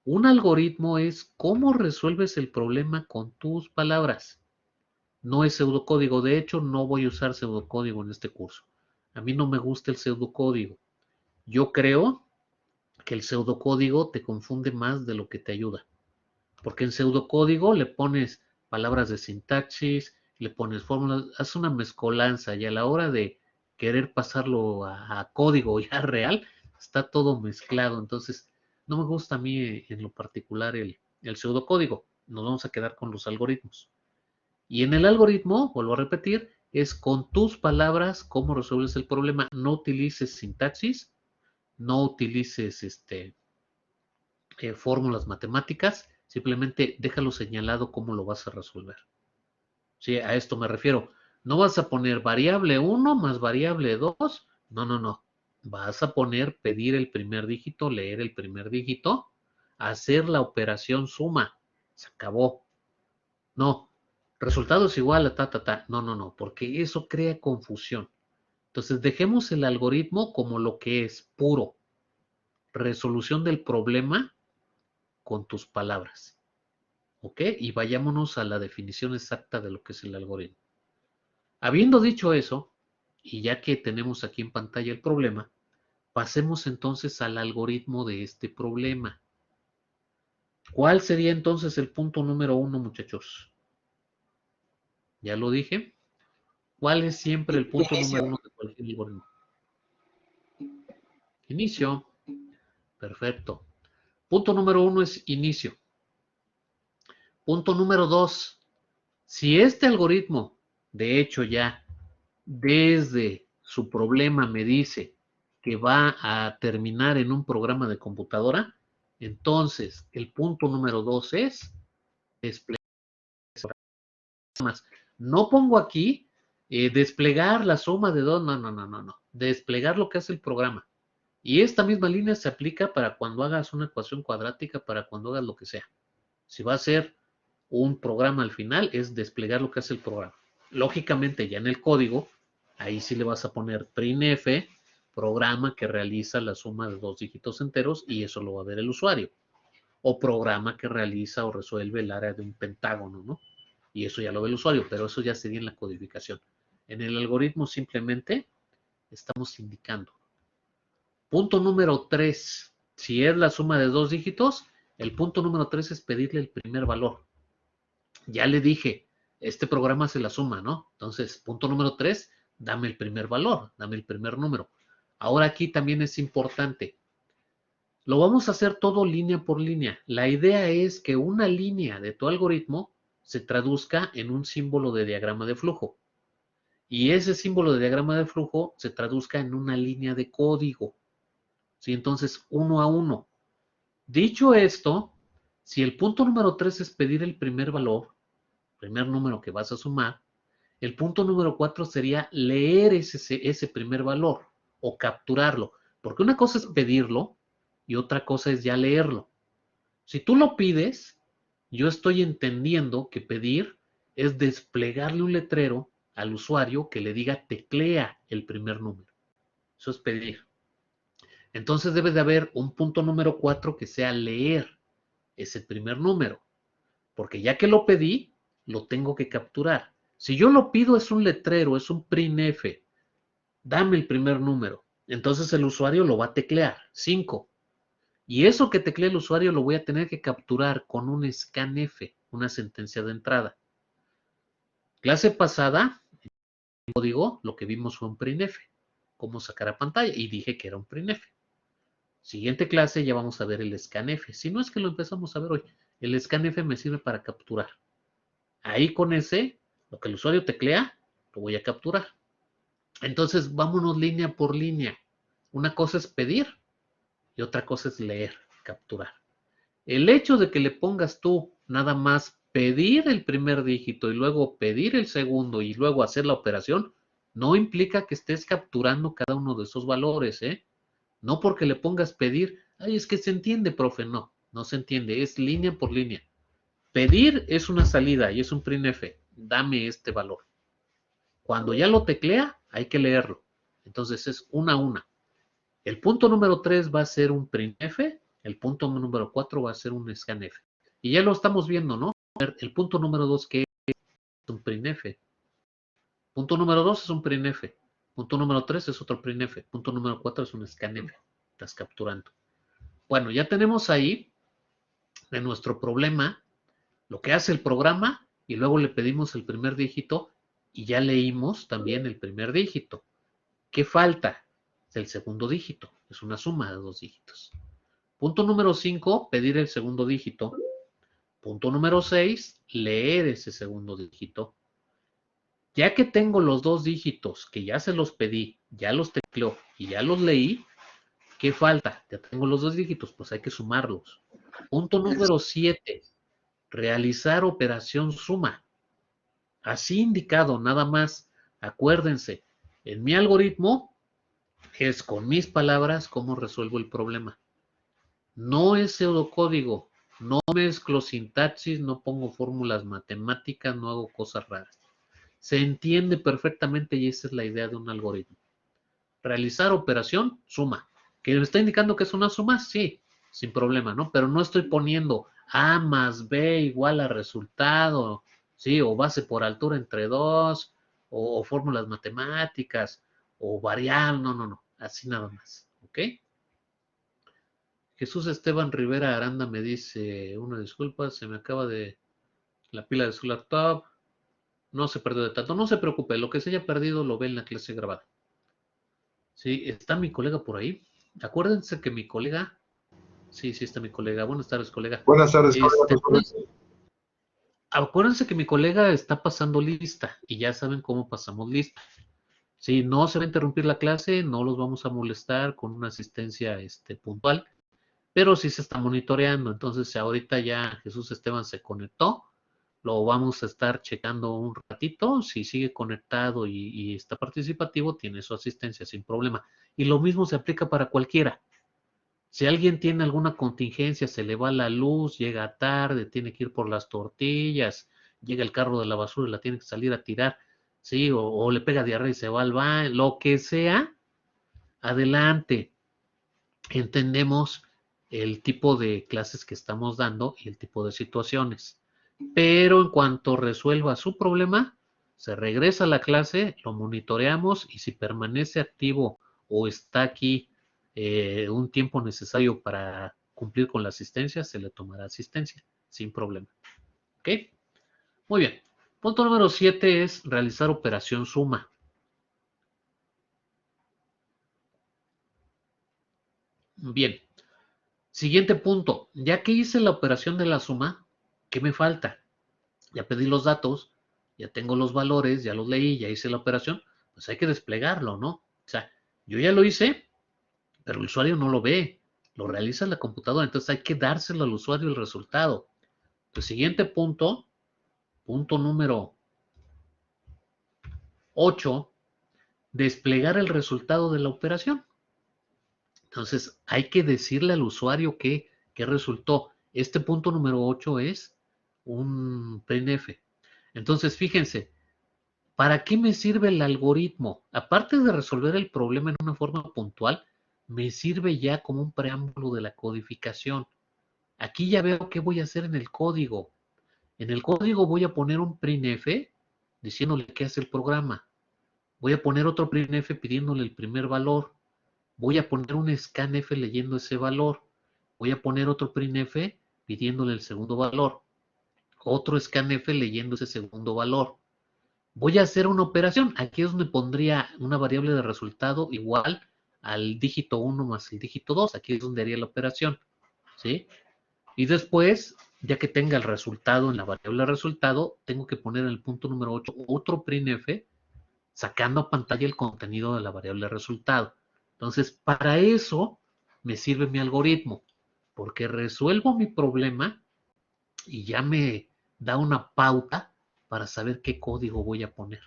Un algoritmo es cómo resuelves el problema con tus palabras. No es pseudocódigo. De hecho, no voy a usar pseudocódigo en este curso. A mí no me gusta el pseudocódigo. Yo creo que el pseudocódigo te confunde más de lo que te ayuda. Porque en pseudocódigo le pones palabras de sintaxis, le pones fórmulas, hace una mezcolanza y a la hora de querer pasarlo a código ya real, está todo mezclado. Entonces, no me gusta a mí en lo particular el pseudocódigo. Nos vamos a quedar con los algoritmos. Y en el algoritmo, vuelvo a repetir, es con tus palabras cómo resuelves el problema. No utilices sintaxis, no utilices fórmulas matemáticas, simplemente déjalo señalado cómo lo vas a resolver. ¿Sí? A esto me refiero. No vas a poner variable 1 más variable 2. No, no, no. Vas a poner pedir el primer dígito, leer el primer dígito, hacer la operación suma. Se acabó. No, resultado es igual a ta, ta, ta. No, no, no, porque eso crea confusión. Entonces, dejemos el algoritmo como lo que es, puro. Resolución del problema con tus palabras. ¿Ok? Y vayámonos a la definición exacta de lo que es el algoritmo. Habiendo dicho eso, y ya que tenemos aquí en pantalla el problema, pasemos entonces al algoritmo de este problema. ¿Cuál sería entonces el punto número uno, muchachos? ¿Ya lo dije? ¿Cuál es siempre el punto número uno de cualquier algoritmo? Inicio. Perfecto. Punto número uno es inicio. Punto número dos. Si este algoritmo, de hecho ya, desde su problema me dice que va a terminar en un programa de computadora, entonces el punto número dos es desplegar. No pongo aquí desplegar la suma de dos, no, no, no, no, no. Desplegar lo que hace el programa. Y esta misma línea se aplica para cuando hagas una ecuación cuadrática, para cuando hagas lo que sea. Si va a ser un programa al final, es desplegar lo que hace el programa. Lógicamente, ya en el código, ahí sí le vas a poner printf, programa que realiza la suma de dos dígitos enteros, y eso lo va a ver el usuario. O programa que realiza o resuelve el área de un pentágono, ¿no? Y eso ya lo ve el usuario, pero eso ya sería en la codificación. En el algoritmo simplemente estamos indicando. Punto número 3. Si es la suma de dos dígitos, el punto número 3 es pedirle el primer valor. Ya le dije, este programa se la suma, ¿no? Entonces, punto número 3, dame el primer valor, dame el primer número. Ahora aquí también es importante. Lo vamos a hacer todo línea por línea. La idea es que una línea de tu algoritmo se traduzca en un símbolo de diagrama de flujo. Y ese símbolo de diagrama de flujo se traduzca en una línea de código. ¿Sí? Entonces, uno a uno. Dicho esto, si el punto número 3 es pedir el primer valor, primer número que vas a sumar, El punto número 4 sería leer ese primer valor o capturarlo. Porque una cosa es pedirlo y otra cosa es ya leerlo. Si tú lo pides, yo estoy entendiendo que pedir es desplegarle un letrero al usuario que le diga teclea el primer número. Eso es pedir. Entonces debe de haber un punto número 4 que sea leer ese primer número. Porque ya que lo pedí, lo tengo que capturar. Si yo lo pido es un letrero, es un printf, dame el primer número. Entonces el usuario lo va a teclear, 5. Y eso que teclea el usuario lo voy a tener que capturar con un scanf, una sentencia de entrada. Clase pasada, en código, lo que vimos fue un printf, cómo sacar a pantalla, y dije que era un printf. Siguiente clase ya vamos a ver el scanf. Si no es que lo empezamos a ver hoy, el scanf me sirve para capturar. Ahí con ese, lo que el usuario teclea, lo voy a capturar. Entonces, vámonos línea por línea. Una cosa es pedir y otra cosa es leer, capturar. El hecho de que le pongas tú nada más pedir el primer dígito y luego pedir el segundo y luego hacer la operación, no implica que estés capturando cada uno de esos valores, ¿eh? No porque le pongas pedir, ay, es que se entiende, profe, no, no se entiende, es línea por línea. Pedir es una salida y es un printf, dame este valor. Cuando ya lo teclea, hay que leerlo. Entonces es una a una. El punto número 3 va a ser un printf, el punto número 4 va a ser un scanf. Y ya lo estamos viendo, ¿no? El punto número 2 que es un printf. Punto número 2 es un printf. Punto número 3 es otro printf. Punto número 4 es un scanf. Estás capturando. Bueno, ya tenemos ahí en nuestro problema lo que hace el programa y luego le pedimos el primer dígito y ya leímos también el primer dígito. ¿Qué falta? Es el segundo dígito. Es una suma de 2 dígitos. Punto número 5, pedir el segundo dígito. Punto número 6, leer ese segundo dígito. Ya que tengo los 2 dígitos, que ya se los pedí, ya los tecleo y ya los leí, ¿qué falta? Ya tengo los 2 dígitos, pues hay que sumarlos. Punto número 7, realizar operación suma. Así indicado, nada más. Acuérdense, en mi algoritmo es con mis palabras cómo resuelvo el problema. No es pseudocódigo, no mezclo sintaxis, no pongo fórmulas matemáticas, no hago cosas raras. Se entiende perfectamente y esa es la idea de un algoritmo. Realizar operación, suma. ¿Que me está indicando que es una suma? Sí, sin problema, ¿no? Pero no estoy poniendo A más B igual a resultado, ¿sí? O base por altura entre 2, o fórmulas matemáticas, o variable, no, no, no, así nada más, ¿ok? Jesús Esteban Rivera Aranda me dice, una disculpa, se me acaba de la pila de su laptop, no se perdió de tanto, no se preocupe, lo que se haya perdido lo ve en la clase grabada. Sí, está mi colega por ahí. Acuérdense que mi colega, sí, sí está mi colega. Buenas tardes, colega. Buenas tardes, colega. Pues, acuérdense que mi colega está pasando lista y ya saben cómo pasamos lista. Sí, no se va a interrumpir la clase, no los vamos a molestar con una asistencia puntual, pero sí se está monitoreando. Entonces, ahorita ya Jesús Esteban se conectó, lo vamos a estar checando un ratito. Si sigue conectado y está participativo, tiene su asistencia sin problema. Y lo mismo se aplica para cualquiera. Si alguien tiene alguna contingencia, se le va la luz, llega tarde, tiene que ir por las tortillas, llega el carro de la basura y la tiene que salir a tirar, sí, o le pega diarrea y se va al baño, lo que sea, adelante. Entendemos el tipo de clases que estamos dando y el tipo de situaciones. Pero en cuanto resuelva su problema, se regresa a la clase, lo monitoreamos y si permanece activo o está aquí un tiempo necesario para cumplir con la asistencia, se le tomará asistencia sin problema. ¿Ok? Muy bien. Punto número 7 es realizar operación suma. Bien. Siguiente punto. Ya que hice la operación de la suma, ¿qué me falta? Ya pedí los datos, ya tengo los valores, ya los leí, ya hice la operación, pues hay que desplegarlo, ¿no? O sea, yo ya lo hice, pero el usuario no lo ve, lo realiza la computadora, entonces hay que dárselo al usuario el resultado. El siguiente punto, punto número 8, desplegar el resultado de la operación. Entonces, hay que decirle al usuario qué resultó. Este punto número 8 es un printf. Entonces, fíjense, ¿para qué me sirve el algoritmo? Aparte de resolver el problema en una forma puntual, me sirve ya como un preámbulo de la codificación. Aquí ya veo qué voy a hacer en el código. En el código voy a poner un printf diciéndole qué hace el programa. Voy a poner otro printf pidiéndole el primer valor. Voy a poner un scanf leyendo ese valor. Voy a poner otro printf pidiéndole el segundo valor. Otro scanf leyendo ese segundo valor. Voy a hacer una operación. Aquí es donde pondría una variable de resultado igual al dígito 1 más el dígito 2. Aquí es donde haría la operación. ¿Sí? Y después, ya que tenga el resultado en la variable resultado, tengo que poner en el punto número 8 otro printf sacando a pantalla el contenido de la variable resultado. Entonces, para eso me sirve mi algoritmo, porque resuelvo mi problema y ya me da una pauta para saber qué código voy a poner.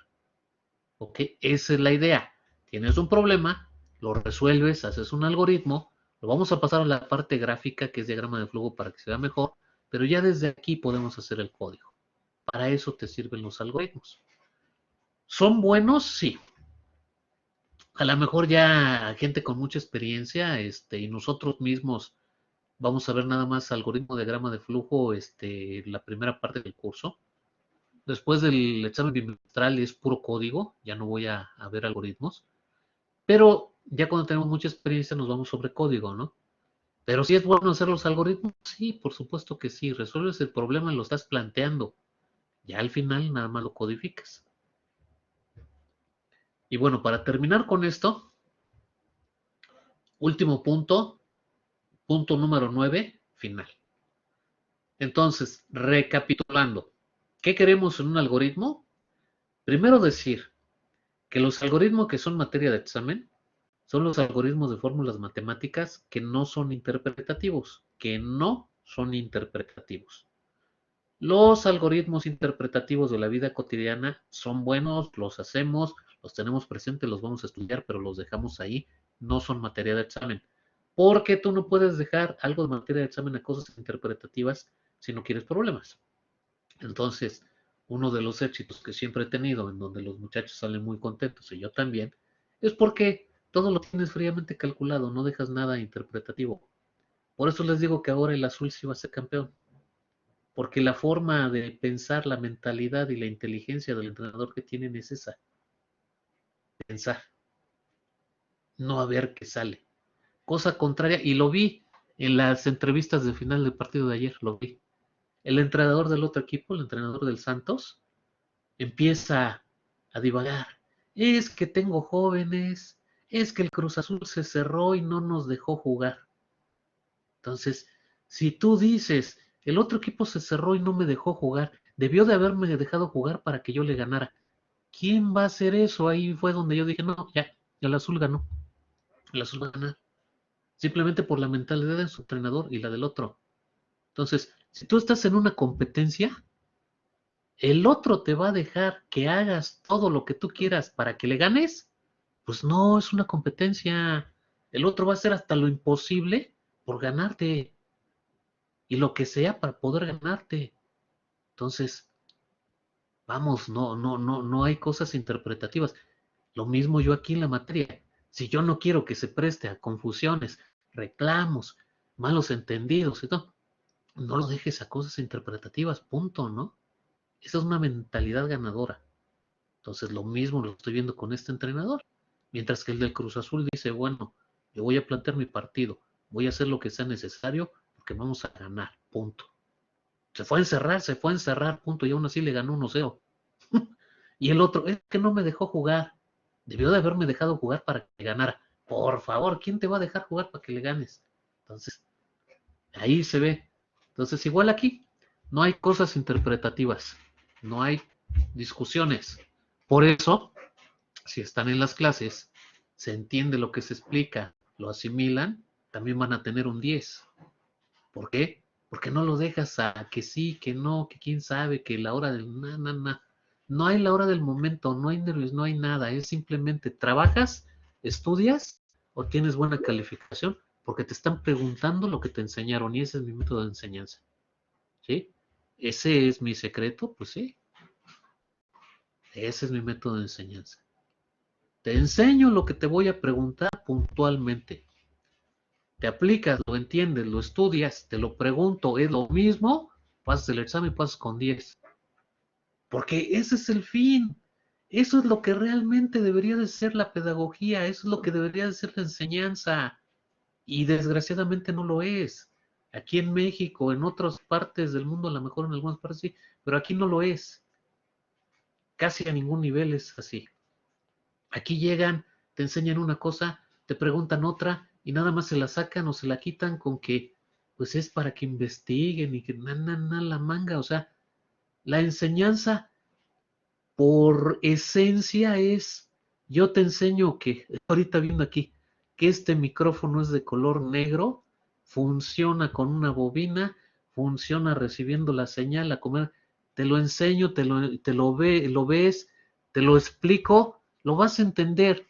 ¿Ok? Esa es la idea. Tienes un problema, lo resuelves, haces un algoritmo, lo vamos a pasar a la parte gráfica, que es diagrama de flujo para que se vea mejor, pero ya desde aquí podemos hacer el código. Para eso te sirven los algoritmos. ¿Son buenos? Sí. A lo mejor ya gente con mucha experiencia, y nosotros mismos vamos a ver nada más algoritmo de diagrama de flujo, la primera parte del curso. Después del examen bimestral es puro código, ya no voy a ver algoritmos. Pero ya cuando tenemos mucha experiencia nos vamos sobre código, ¿no? Pero si es bueno hacer los algoritmos, sí, por supuesto que sí. Resuelves el problema, lo estás planteando. Ya al final nada más lo codificas. Y bueno, para terminar con esto, último punto, punto número 9, final. Entonces, recapitulando, ¿qué queremos en un algoritmo? Primero decir que los algoritmos que son materia de examen son los algoritmos de fórmulas matemáticas que no son interpretativos, Los algoritmos interpretativos de la vida cotidiana son buenos, los hacemos, los tenemos presentes, los vamos a estudiar, pero los dejamos ahí, no son materia de examen. Porque tú no puedes dejar algo de materia de examen a cosas interpretativas si no quieres problemas. Entonces, uno de los éxitos que siempre he tenido, en donde los muchachos salen muy contentos y yo también, es porque todo lo tienes fríamente calculado, no dejas nada interpretativo. Por eso les digo que ahora el azul sí va a ser campeón, porque la forma de pensar, la mentalidad y la inteligencia del entrenador que tienen es esa, pensar, no a ver qué sale. Cosa contraria, y lo vi en las entrevistas de final del partido de ayer, lo vi. El entrenador del otro equipo, el entrenador del Santos, empieza a divagar. Es que tengo jóvenes, es que el Cruz Azul se cerró y no nos dejó jugar. Entonces, si tú dices, el otro equipo se cerró y no me dejó jugar, debió de haberme dejado jugar para que yo le ganara. ¿Quién va a hacer eso? Ahí fue donde yo dije, no, ya, el azul ganó. El azul va a ganar. Simplemente por la mentalidad de su entrenador y la del otro. Entonces, si tú estás en una competencia, el otro te va a dejar que hagas todo lo que tú quieras para que le ganes, pues no es una competencia. El otro va a hacer hasta lo imposible por ganarte y lo que sea para poder ganarte. Entonces, vamos, no hay cosas interpretativas. Lo mismo yo aquí en la materia. Si yo no quiero que se preste a confusiones, reclamos, malos entendidos y todo, no lo dejes a cosas interpretativas, punto, ¿no? Esa es una mentalidad ganadora. Entonces, lo mismo lo estoy viendo con este entrenador. Mientras que el del Cruz Azul dice, bueno, yo voy a plantear mi partido, voy a hacer lo que sea necesario porque vamos a ganar, punto. Se fue a encerrar, punto, y aún así le ganó 1-0. Y el otro, es que no me dejó jugar. Debió de haberme dejado jugar para que ganara. Por favor, ¿quién te va a dejar jugar para que le ganes? Entonces, ahí se ve. Entonces, igual aquí, no hay cosas interpretativas, no hay discusiones. Por eso, si están en las clases, se entiende lo que se explica, lo asimilan, también van a tener un 10. ¿Por qué? Porque no lo dejas a que sí, que no, que quién sabe, que la hora del na. No hay la hora del momento, no hay nervios, no hay nada. Es simplemente trabajas, estudias o tienes buena calificación porque te están preguntando lo que te enseñaron y ese es mi método de enseñanza. ¿Sí? Ese es mi secreto, pues sí. Ese es mi método de enseñanza. Te enseño lo que te voy a preguntar puntualmente. Te aplicas, lo entiendes, lo estudias, te lo pregunto, es lo mismo, pasas el examen, pasas con 10. Porque ese es el fin. Eso es lo que realmente debería de ser la pedagogía, eso es lo que debería de ser la enseñanza. Y desgraciadamente no lo es. Aquí en México, en otras partes del mundo, a lo mejor en algunas partes sí, pero aquí no lo es. Casi a ningún nivel es así. Aquí llegan, te enseñan una cosa, te preguntan otra y nada más se la sacan o se la quitan con que pues es para que investiguen y que la manga, o sea, la enseñanza por esencia es, yo te enseño que, ahorita viendo aquí, que este micrófono es de color negro, funciona con una bobina, funciona recibiendo la señal, a comer, te lo enseño, lo ves, te lo explico, lo vas a entender.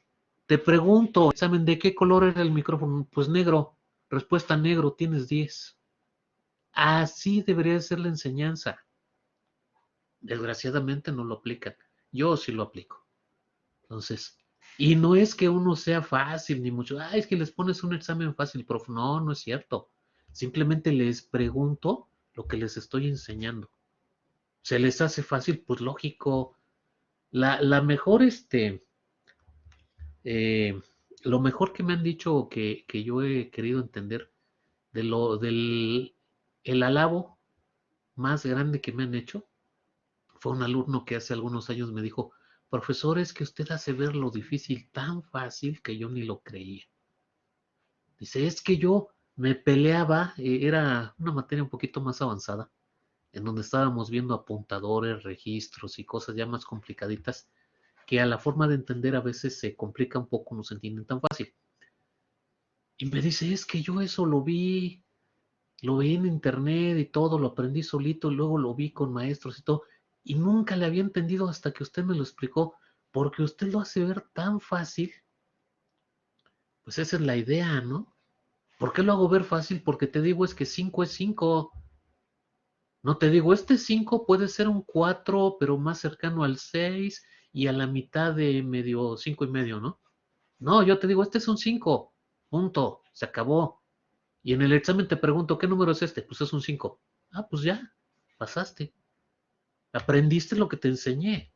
Te pregunto, examen, ¿de qué color era el micrófono? Pues negro. Respuesta negro, tienes 10. Así debería ser la enseñanza. Desgraciadamente no lo aplican. Yo sí lo aplico. Entonces, y no es que uno sea fácil, ni mucho, es que les pones un examen fácil, profe. No, no es cierto. Simplemente les pregunto lo que les estoy enseñando. ¿Se les hace fácil? Pues lógico. La mejor, eh, lo mejor que me han dicho que yo he querido entender del el alabo más grande que me han hecho fue un alumno que hace algunos años me dijo, profesor, es que usted hace ver lo difícil tan fácil que yo ni lo creía. Dice, es que yo me peleaba, era una materia un poquito más avanzada, en donde estábamos viendo apuntadores, registros y cosas ya más complicaditas, que a la forma de entender a veces se complica un poco, no se entienden tan fácil. Y me dice, es que yo eso lo vi en internet y todo, lo aprendí solito, y luego lo vi con maestros y todo, y nunca le había entendido hasta que usted me lo explicó, porque usted lo hace ver tan fácil, pues esa es la idea, ¿no? ¿Por qué lo hago ver fácil? Porque te digo es que 5 es 5. No te digo, este 5 puede ser un 4 pero más cercano al 6 y a la mitad de medio 5 y medio, ¿no? No, yo te digo, este es un 5. Punto. Se acabó. Y en el examen te pregunto, ¿qué número es este? Pues es un 5. Ah, pues ya, pasaste. Aprendiste lo que te enseñé.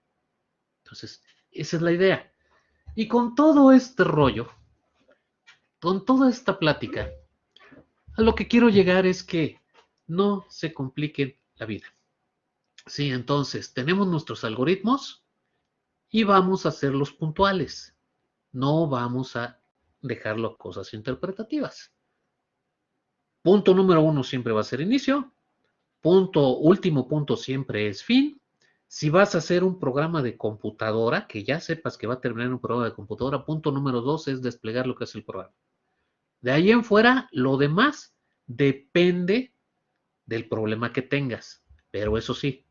Entonces, esa es la idea. Y con todo este rollo, con toda esta plática, a lo que quiero llegar es que no se compliquen la vida. Sí, entonces tenemos nuestros algoritmos y vamos a hacerlos puntuales. No vamos a dejarlo cosas interpretativas. Punto número 1 siempre va a ser inicio. Último punto siempre es fin. Si vas a hacer un programa de computadora, que ya sepas que va a terminar en un programa de computadora, punto número 2 es desplegar lo que es el programa. De ahí en fuera, lo demás depende del problema que tengas. Pero eso sí,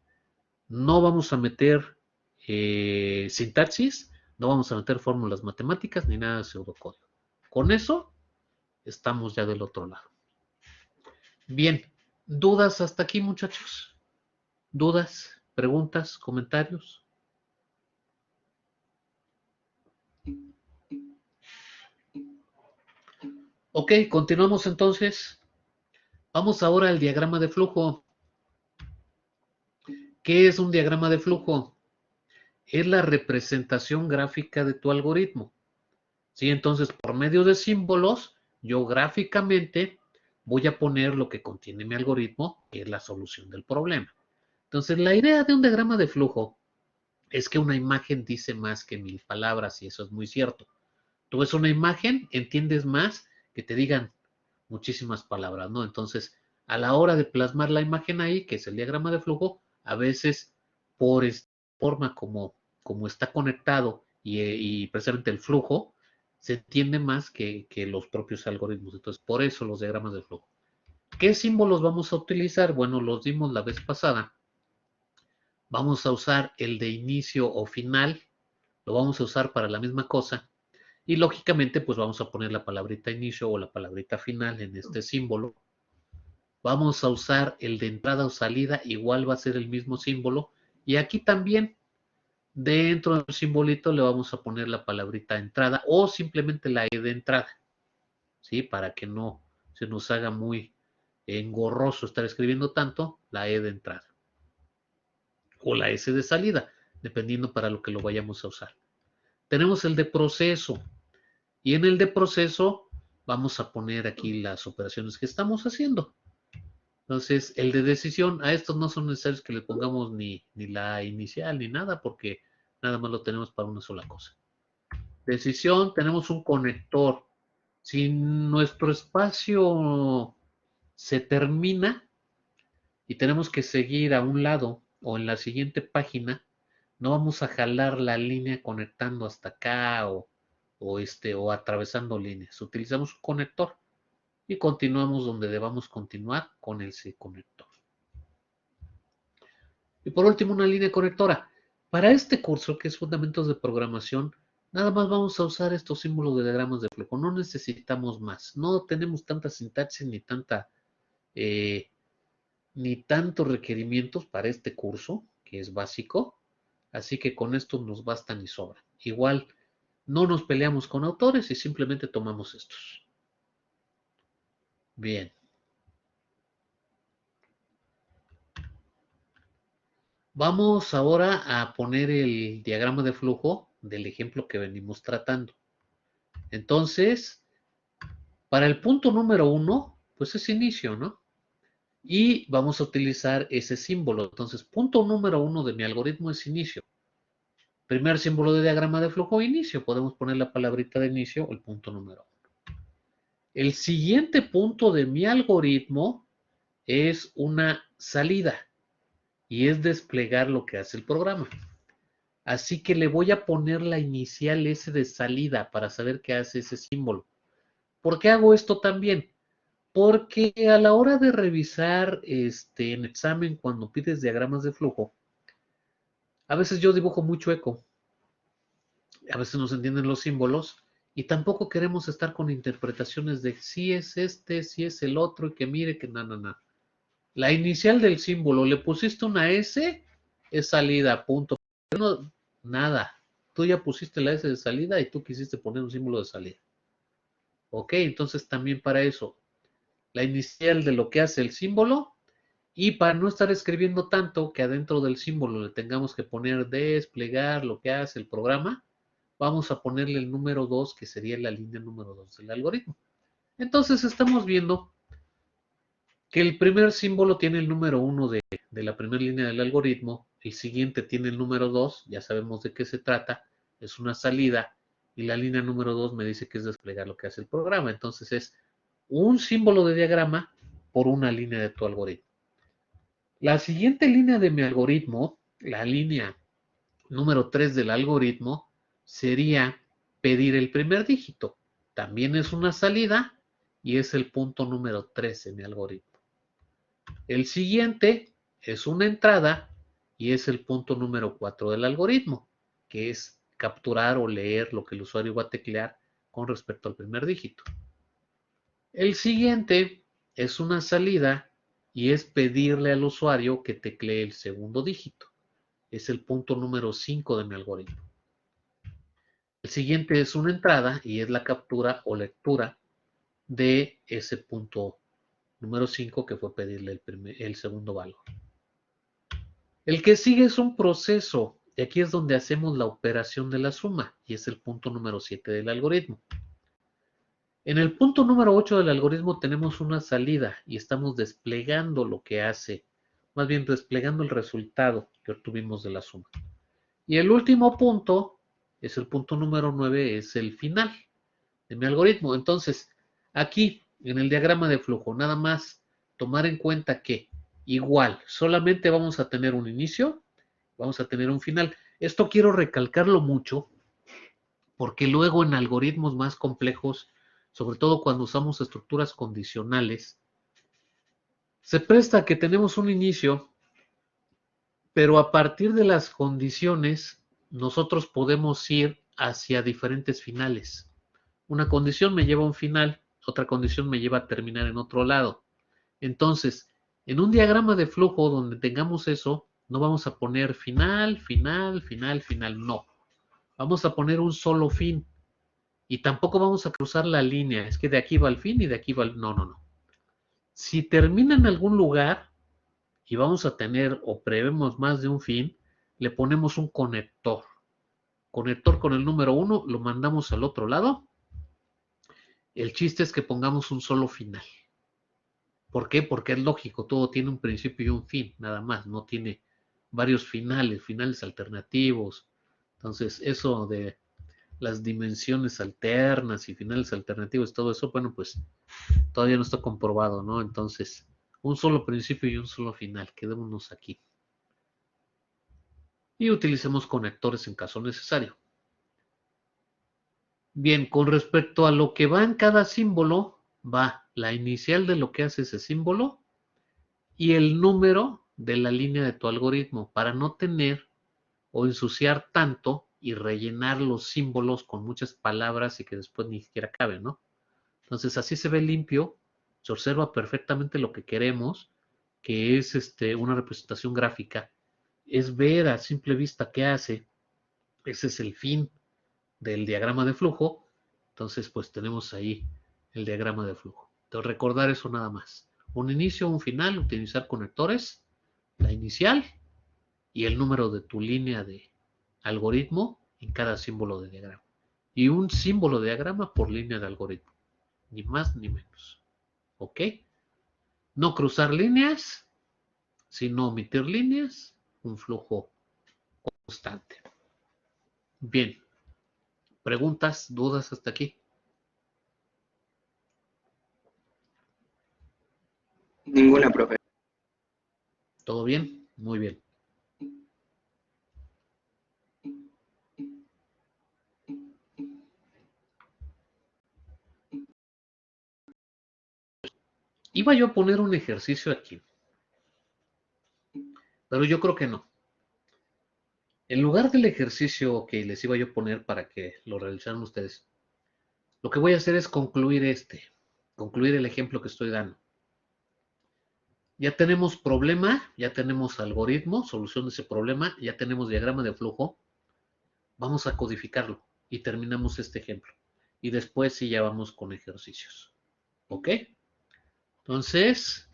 no vamos a meter sintaxis, no vamos a meter fórmulas matemáticas ni nada de pseudocódigo. Con eso estamos ya del otro lado. Bien, ¿dudas hasta aquí, muchachos? ¿Dudas, preguntas, comentarios? Ok, continuamos entonces. Vamos ahora al diagrama de flujo. ¿Qué es un diagrama de flujo? Es la representación gráfica de tu algoritmo. ¿Sí? Entonces, por medio de símbolos, yo gráficamente voy a poner lo que contiene mi algoritmo, que es la solución del problema. Entonces, la idea de un diagrama de flujo es que una imagen dice más que 1000 palabras, y eso es muy cierto. Tú ves una imagen, entiendes más que te digan muchísimas palabras, ¿no? Entonces, a la hora de plasmar la imagen ahí, que es el diagrama de flujo, a veces por esta forma como está conectado y precisamente el flujo, se entiende más que los propios algoritmos. Entonces, por eso los diagramas de flujo. ¿Qué símbolos vamos a utilizar? Bueno, los dimos la vez pasada Vamos a usar el de inicio o final, lo vamos a usar para la misma cosa. Y lógicamente, pues vamos a poner la palabrita inicio o la palabrita final en este símbolo. Vamos a usar el de entrada o salida, igual va a ser el mismo símbolo. Y aquí también, dentro del simbolito, le vamos a poner la palabrita entrada o simplemente la E de entrada, ¿sí? Para que no se nos haga muy engorroso estar escribiendo tanto, la E de entrada o la S de salida, dependiendo para lo que lo vayamos a usar. Tenemos el de proceso y en el de proceso vamos a poner aquí las operaciones que estamos haciendo. Entonces, el de decisión, a estos no son necesarios que le pongamos ni la inicial ni nada, porque nada más lo tenemos para una sola cosa. Decisión, tenemos un conector. Si nuestro espacio se termina y tenemos que seguir a un lado o en la siguiente página, no vamos a jalar la línea conectando hasta acá o atravesando líneas. Utilizamos un conector y continuamos donde debamos continuar con el conector. Y por último, una línea conectora. Para este curso, que es Fundamentos de Programación, nada más vamos a usar estos símbolos de diagramas de flujo. No necesitamos más. No tenemos tanta sintaxis eh, ni tantos requerimientos para este curso, que es básico. Así que con esto nos bastan y sobran. Igual, no nos peleamos con autores y simplemente tomamos estos. Bien. Vamos ahora a poner el diagrama de flujo del ejemplo que venimos tratando. Entonces, para el punto número 1, pues es inicio, ¿no? Y vamos a utilizar ese símbolo. Entonces, punto número 1 de mi algoritmo es inicio. Primer símbolo de diagrama de flujo, inicio. Podemos poner la palabrita de inicio, el punto número 1. El siguiente punto de mi algoritmo es una salida y es desplegar lo que hace el programa. Así que le voy a poner la inicial S de salida para saber qué hace ese símbolo. ¿Por qué hago esto también? Porque a la hora de revisar en examen, cuando pides diagramas de flujo, a veces yo dibujo muy chueco, a veces no se entienden los símbolos y tampoco queremos estar con interpretaciones de si es este, si es el otro y que mire que no. La inicial del símbolo, le pusiste una S, es salida, punto. No, nada. Tú ya pusiste la S de salida y tú quisiste poner un símbolo de salida. Ok, entonces también para eso, la inicial de lo que hace el símbolo y para no estar escribiendo tanto que adentro del símbolo le tengamos que poner desplegar lo que hace el programa, vamos a ponerle el número 2 que sería la línea número 2 del algoritmo. Entonces estamos viendo que el primer símbolo tiene el número 1 de la primera línea del algoritmo, el siguiente tiene el número 2, ya sabemos de qué se trata, es una salida, y la línea número 2 me dice que es desplegar lo que hace el programa. Entonces es un símbolo de diagrama por una línea de tu algoritmo. La siguiente línea de mi algoritmo, la línea número 3 del algoritmo, sería pedir el primer dígito. También es una salida y es el punto número 3 de mi algoritmo. El siguiente es una entrada y es el punto número 4 del algoritmo, que es capturar o leer lo que el usuario va a teclear con respecto al primer dígito. El siguiente es una salida y es pedirle al usuario que teclee el segundo dígito. Es el punto número 5 de mi algoritmo. El siguiente es una entrada y es la captura o lectura de ese punto número 5 que fue pedirle el segundo valor. El que sigue es un proceso y aquí es donde hacemos la operación de la suma y es el punto número 7 del algoritmo. En el punto número 8 del algoritmo tenemos una salida y estamos desplegando lo que hace, más bien desplegando el resultado que obtuvimos de la suma. Y el último punto es el punto número 9, es el final de mi algoritmo. Entonces, aquí en el diagrama de flujo, nada más tomar en cuenta que igual, solamente vamos a tener un inicio, vamos a tener un final. Esto quiero recalcarlo mucho porque luego en algoritmos más complejos, sobre todo cuando usamos estructuras condicionales, se presta que tenemos un inicio Pero a partir de las condiciones, nosotros podemos ir hacia diferentes finales. Una condición me lleva a un final, otra condición me lleva a terminar en otro lado. Entonces, en un diagrama de flujo donde tengamos eso, no vamos a poner final, final, final, final, no. Vamos a poner un solo fin y tampoco vamos a cruzar la línea. Es que de aquí va el fin y de aquí va el... No, no, no. Si termina en algún lugar y vamos a tener o prevemos más de un fin, le ponemos un conector. Conector con el número 1, lo mandamos al otro lado. El chiste es que pongamos un solo final. ¿Por qué? Porque es lógico, todo tiene un principio y un fin, nada más, no tiene varios finales, finales alternativos. Entonces, eso de las dimensiones alternas y finales alternativos, todo eso, bueno, pues todavía no está comprobado, ¿no? Entonces, un solo principio y un solo final, quedémonos aquí. Y utilicemos conectores en caso necesario. Bien, con respecto a lo que va en cada símbolo, va la inicial de lo que hace ese símbolo y el número de la línea de tu algoritmo para no tener o ensuciar tanto y rellenar los símbolos con muchas palabras y que después ni siquiera caben, ¿no? Entonces así se ve limpio, se observa perfectamente lo que queremos, que es una representación gráfica, es ver a simple vista qué hace, ese es el fin del diagrama de flujo, entonces pues tenemos ahí el diagrama de flujo. Entonces recordar eso nada más, un inicio, un final, utilizar conectores, la inicial y el número de tu línea de algoritmo en cada símbolo de diagrama. Y un símbolo de diagrama por línea de algoritmo. Ni más ni menos. ¿Ok? No cruzar líneas, sino omitir líneas. Un flujo constante. Bien. ¿Preguntas, dudas hasta aquí? Ninguna, profe. ¿Todo bien? Muy bien. Iba yo a poner un ejercicio aquí, pero yo creo que no. En lugar del ejercicio que les iba yo a poner para que lo realizaran ustedes, lo que voy a hacer es concluir el ejemplo que estoy dando. Ya tenemos problema, ya tenemos algoritmo, solución de ese problema, ya tenemos diagrama de flujo. Vamos a codificarlo y terminamos este ejemplo. Y después sí ya vamos con ejercicios. ¿Ok? Entonces,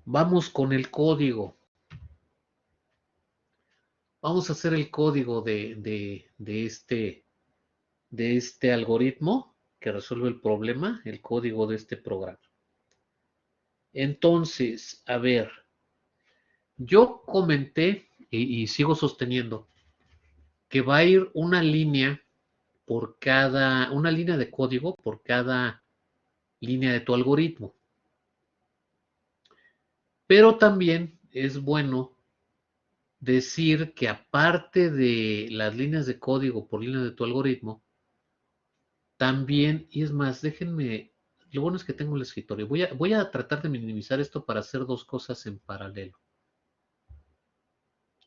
vamos con el código. Vamos a hacer el código de este algoritmo que resuelve el problema, el código de este programa. Entonces, a ver, yo comenté y sigo sosteniendo que va a ir una línea de código por cada línea de tu algoritmo. Pero también es bueno decir que aparte de las líneas de código por línea de tu algoritmo, también, y es más, déjenme, lo bueno es que tengo el escritorio, voy a tratar de minimizar esto para hacer dos cosas en paralelo,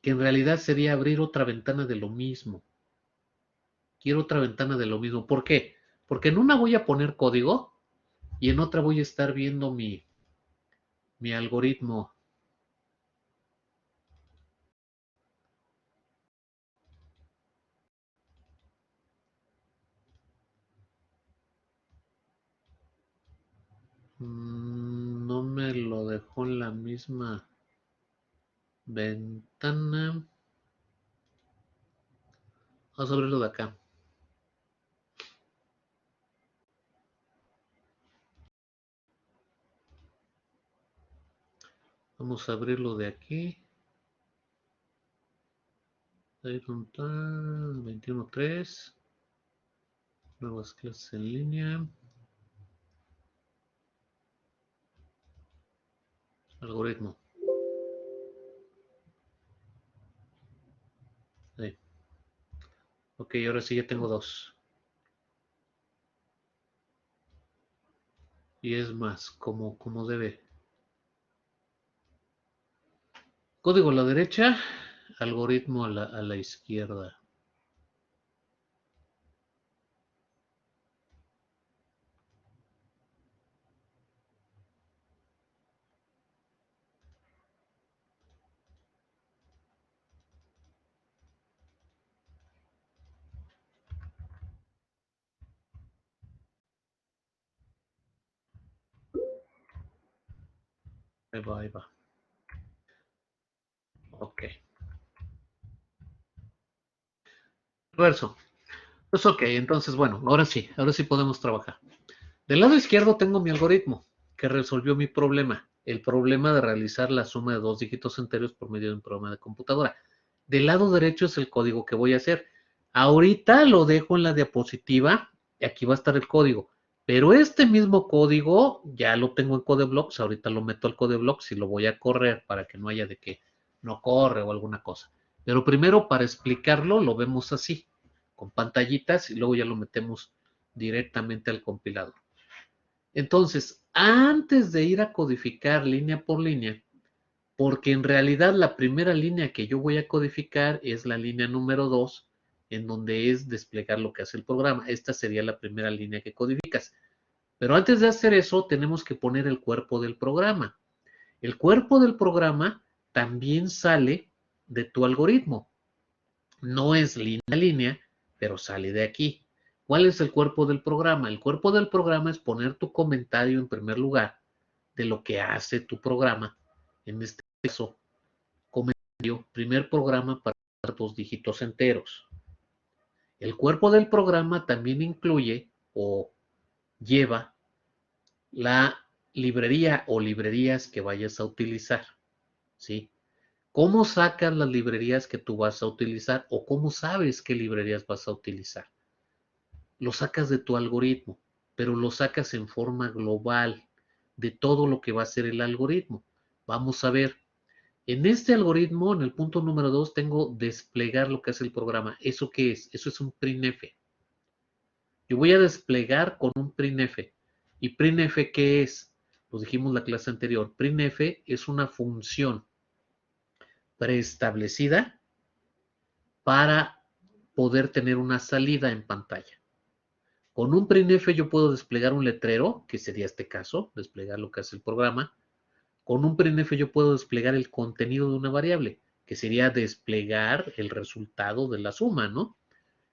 que en realidad sería abrir otra ventana de lo mismo. Quiero otra ventana de lo mismo. ¿Por qué? Porque en una voy a poner código y en otra voy a estar viendo mi algoritmo. No me lo dejó en la misma ventana. Vamos a abrirlo de acá. Vamos a abrirlo de aquí. Ahí está, 21.3. Nuevas clases en línea. Algoritmo. Ahí. Ok, ahora sí ya tengo dos. Y es más, como debe. Código a la derecha. algoritmo a la izquierda. Ahí va, ahí va. Ok. Reverso. Pues ok, entonces bueno, ahora sí podemos trabajar. Del lado izquierdo tengo mi algoritmo que resolvió mi problema, el problema de realizar la suma de dos dígitos enteros por medio de un programa de computadora. Del lado derecho es el código que voy a hacer. Ahorita lo dejo en la diapositiva y aquí va a estar el código. Pero este mismo código ya lo tengo en CodeBlocks, ahorita lo meto al CodeBlocks y lo voy a correr para que no haya de que no corre o alguna cosa. Pero primero para explicarlo lo vemos así, con pantallitas y luego ya lo metemos directamente al compilador. Entonces, antes de ir a codificar línea por línea, porque en realidad la primera línea que yo voy a codificar es la línea número 2, en donde es desplegar lo que hace el programa. Esta sería la primera línea que codificas. Pero antes de hacer eso, tenemos que poner el cuerpo del programa. El cuerpo del programa también sale de tu algoritmo. No es línea a línea, pero sale de aquí. ¿Cuál es el cuerpo del programa? El cuerpo del programa es poner tu comentario en primer lugar de lo que hace tu programa. En este caso, comentario, primer programa para dos dígitos enteros. El cuerpo del programa también incluye o lleva la librería o librerías que vayas a utilizar, ¿sí? ¿Cómo sacas las librerías que tú vas a utilizar o cómo sabes qué librerías vas a utilizar? Lo sacas de tu algoritmo, pero lo sacas en forma global de todo lo que va a ser el algoritmo. Vamos a ver, en este algoritmo, en el punto número 2, tengo desplegar lo que hace el programa. ¿Eso qué es? Eso es un printf. Yo voy a desplegar con un printf. ¿Y printf qué es? Lo dijimos en la clase anterior. Printf es una función preestablecida para poder tener una salida en pantalla. Con un printf yo puedo desplegar un letrero, que sería este caso, desplegar lo que hace el programa. Con un printf yo puedo desplegar el contenido de una variable, que sería desplegar el resultado de la suma, ¿no?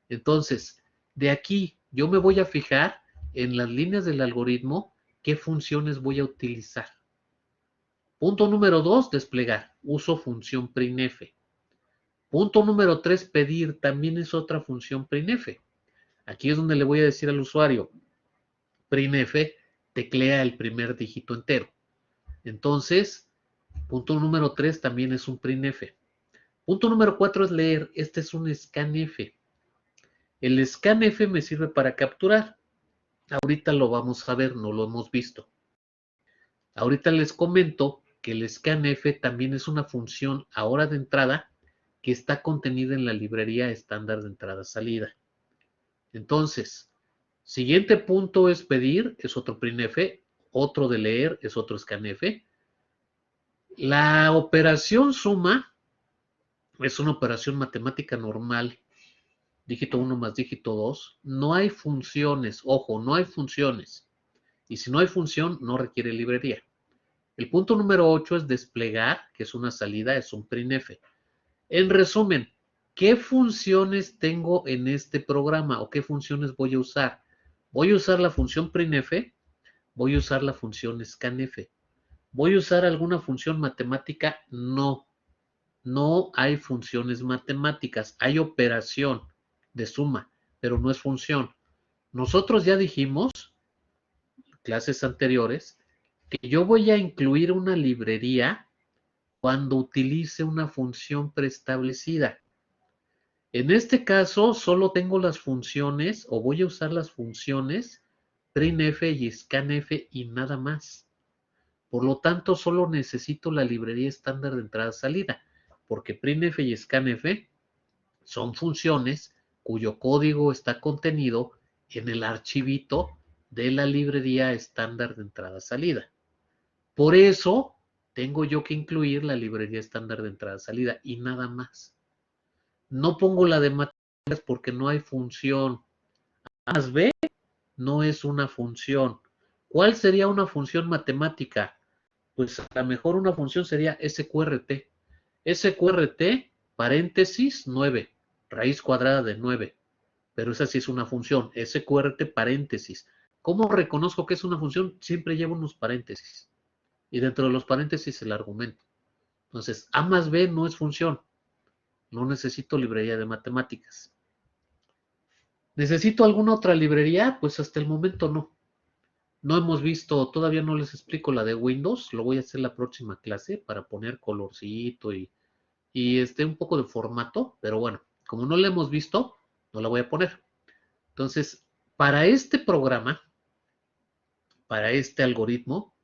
Entonces, de aquí yo me voy a fijar en las líneas del algoritmo qué funciones voy a utilizar. Punto número 2, desplegar. Uso función printf. Punto número 3, pedir. También es otra función printf. Aquí es donde le voy a decir al usuario, printf teclea el primer dígito entero. Entonces, punto número 3 también es un printf. Punto número 4 es leer. Este es un scanf. El scanf me sirve para capturar. Ahorita lo vamos a ver, no lo hemos visto. Ahorita les comento que el scanf también es una función ahora de entrada que está contenida en la librería estándar de entrada-salida. Entonces, siguiente punto es pedir, es otro printf, otro de leer es otro scanf. La operación suma es una operación matemática normal, dígito 1 más dígito 2. No hay funciones, ojo, no hay funciones. Y si no hay función, no requiere librería. El punto número 8 es desplegar, que es una salida, es un printf. En resumen, ¿qué funciones tengo en este programa o qué funciones voy a usar? Voy a usar la función printf, voy a usar la función scanf. ¿Voy a usar alguna función matemática? No, no hay funciones matemáticas, hay operación de suma, pero no es función. Nosotros ya dijimos, clases anteriores, que yo voy a incluir una librería cuando utilice una función preestablecida. En este caso, solo tengo las funciones, o voy a usar las funciones printf y scanf y nada más. Por lo tanto, solo necesito la librería estándar de entrada-salida, porque printf y scanf son funciones cuyo código está contenido en el archivito de la librería estándar de entrada-salida. Por eso, tengo yo que incluir la librería estándar de entrada-salida y nada más. No pongo la de matemáticas porque no hay función. A más B no es una función. ¿Cuál sería una función matemática? Pues a lo mejor una función sería SQRT. SQRT, paréntesis, 9, raíz cuadrada de 9. Pero esa sí es una función, SQRT paréntesis. ¿Cómo reconozco que es una función? Siempre llevo unos paréntesis. Y dentro de los paréntesis el argumento. Entonces, A más B no es función. No necesito librería de matemáticas. ¿Necesito alguna otra librería? Pues hasta el momento no. No hemos visto, todavía no les explico la de Windows. Lo voy a hacer la próxima clase para poner colorcito y un poco de formato. Pero bueno, como no la hemos visto, no la voy a poner. Entonces, para este programa, para este algoritmo,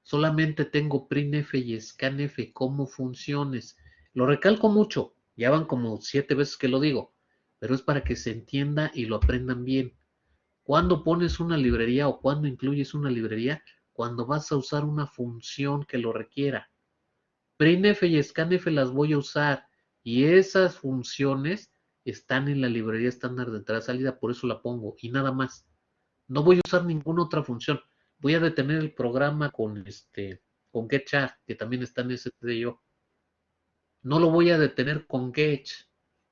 solamente tengo printf y scanf como funciones. Lo recalco mucho, ya van como 7 veces que lo digo, pero es para que se entienda y lo aprendan bien. ¿Cuándo pones una librería o cuándo incluyes una librería? Cuando vas a usar una función que lo requiera. Printf y scanf las voy a usar y esas funciones están en la librería estándar de entrada-salida, por eso la pongo y nada más. No voy a usar ninguna otra función. Voy a detener el programa con getChar, que también está en stdio. No lo voy a detener con Getch.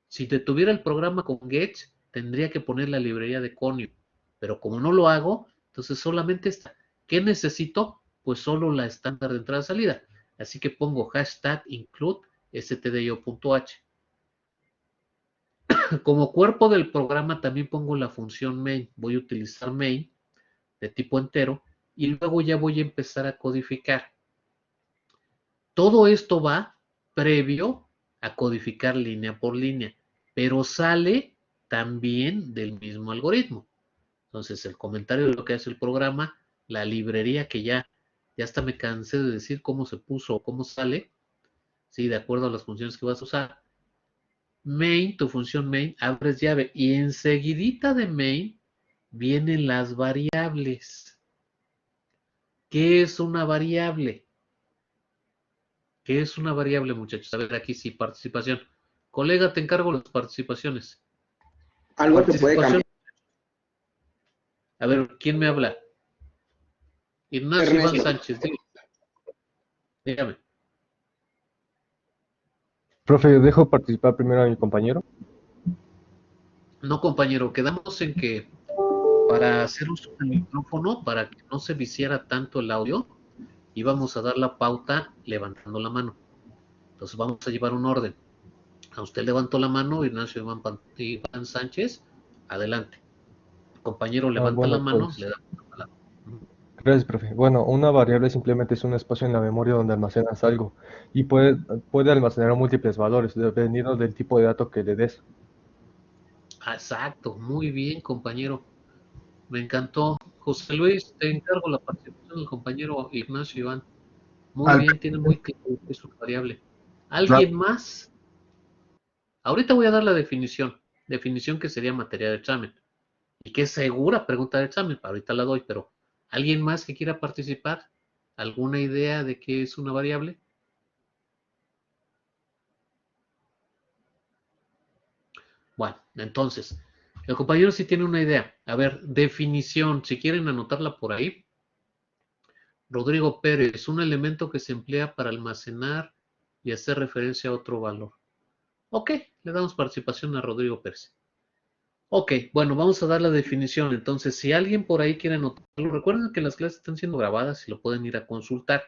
Si detuviera el programa con Getch, tendría que poner la librería de Conio. Pero como no lo hago, entonces solamente esta. ¿Qué necesito? Pues solo la estándar de entrada-salida. Así que pongo hashtag include stdio.h. Como cuerpo del programa también pongo la función main. Voy a utilizar main de tipo entero y luego ya voy a empezar a codificar. Todo esto va previo a codificar línea por línea, pero sale también del mismo algoritmo. Entonces, el comentario de lo que hace el programa, la librería que ya hasta me cansé de decir cómo se puso o cómo sale, sí, de acuerdo a las funciones que vas a usar. Main, tu función main, abres llave y enseguidita de main vienen las variables. ¿Qué es una variable? ¿Qué es una variable, muchachos? A ver, aquí sí, participación. Colega, te encargo las participaciones. Algo que puede Participación. cambiar. A ver, ¿quién me habla? Ignacio Iván Ernesto, Sánchez, dígame. Profe, dejo participar primero a mi compañero. No, compañero, quedamos en que para hacer uso del micrófono, para que no se viciara tanto el audio, íbamos a dar la pauta levantando la mano. Entonces vamos a llevar un orden. A usted levantó la mano, Ignacio Iván Sánchez, adelante. El compañero levanta la Bueno, mano, pues, le da la palabra. gracias, profe. Bueno, una variable simplemente es un espacio en la memoria donde almacenas algo y puede almacenar múltiples valores dependiendo del tipo de dato que le des. Exacto, muy bien, compañero. Me encantó. José Luis, te encargo la participación del compañero Ignacio Iván. Muy bien, tiene muy claro que es una variable. ¿Alguien más? Ahorita voy a dar la definición que sería materia de examen. Y que es segura pregunta de examen, ahorita la doy, pero ¿alguien más que quiera participar? ¿Alguna idea de qué es una variable? Bueno, entonces, el compañero sí tiene una idea. A ver, definición, si quieren anotarla por ahí. Rodrigo Pérez, un elemento que se emplea para almacenar y hacer referencia a otro valor. Ok, le damos participación a Rodrigo Pérez. Ok, bueno, vamos a dar la definición. Entonces, si alguien por ahí quiere anotarlo, recuerden que las clases están siendo grabadas y lo pueden ir a consultar.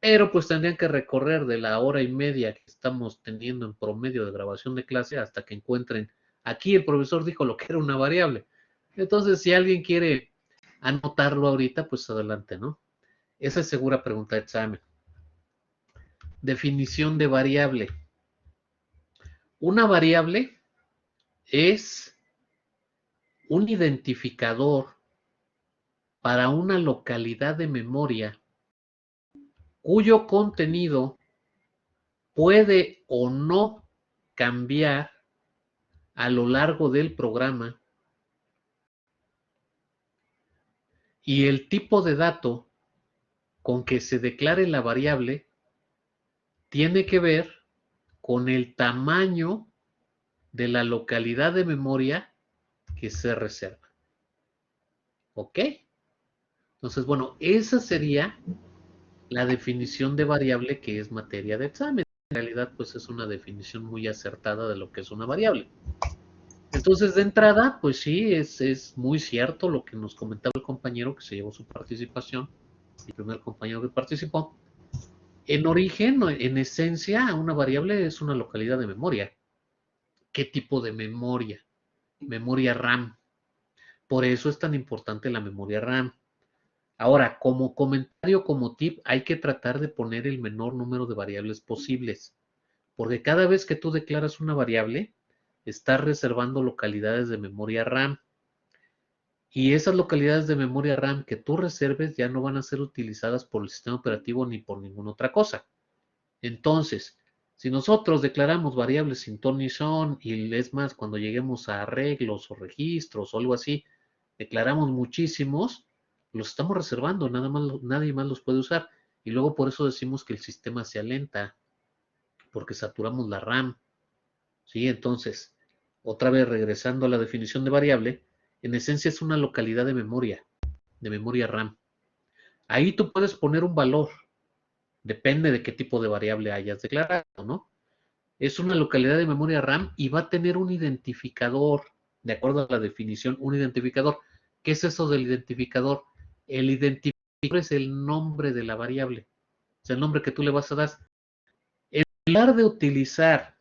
Pero pues tendrían que recorrer de la hora y media que estamos teniendo en promedio de grabación de clase hasta que encuentren. Aquí el profesor dijo lo que era una variable. Entonces, si alguien quiere anotarlo ahorita, pues adelante, ¿no? Esa es segura pregunta de examen. Definición de variable. Una variable es un identificador para una localidad de memoria cuyo contenido puede o no cambiar a lo largo del programa y el tipo de dato con que se declare la variable tiene que ver con el tamaño de la localidad de memoria que se reserva. ¿Ok? Entonces, bueno, esa sería la definición de variable que es materia de examen. En realidad, pues es una definición muy acertada de lo que es una variable. Entonces, de entrada, pues sí, es muy cierto lo que nos comentaba el compañero que se llevó su participación, el primer compañero que participó. En origen, en esencia, una variable es una localidad de memoria. ¿Qué tipo de memoria? Memoria RAM. Por eso es tan importante la memoria RAM. Ahora, como comentario, como tip, hay que tratar de poner el menor número de variables posibles, porque cada vez que tú declaras una variable, estás reservando localidades de memoria RAM. Y esas localidades de memoria RAM que tú reserves ya no van a ser utilizadas por el sistema operativo ni por ninguna otra cosa. Entonces, si nosotros declaramos variables sin ton ni son, y es más, cuando lleguemos a arreglos o registros o algo así, declaramos muchísimos, los estamos reservando, nadie más los puede usar. Y luego por eso decimos que el sistema se alenta, porque saturamos la RAM. ¿Sí? Entonces, otra vez regresando a la definición de variable, en esencia es una localidad de memoria RAM. Ahí tú puedes poner un valor, depende de qué tipo de variable hayas declarado, ¿no? Es una localidad de memoria RAM y va a tener un identificador, de acuerdo a la definición, un identificador. ¿Qué es eso del identificador? El identificador es el nombre de la variable, es el nombre que tú le vas a dar. En lugar de utilizar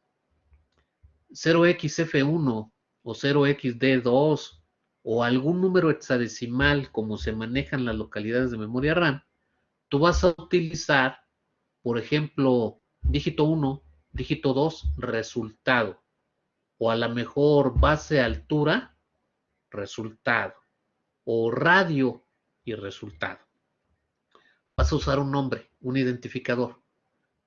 0xF1 o 0xD2 o algún número hexadecimal como se manejan las localidades de memoria RAM, tú vas a utilizar, por ejemplo, dígito 1, dígito 2, resultado. O a la mejor base altura, resultado. O radio y resultado. Vas a usar un nombre, un identificador,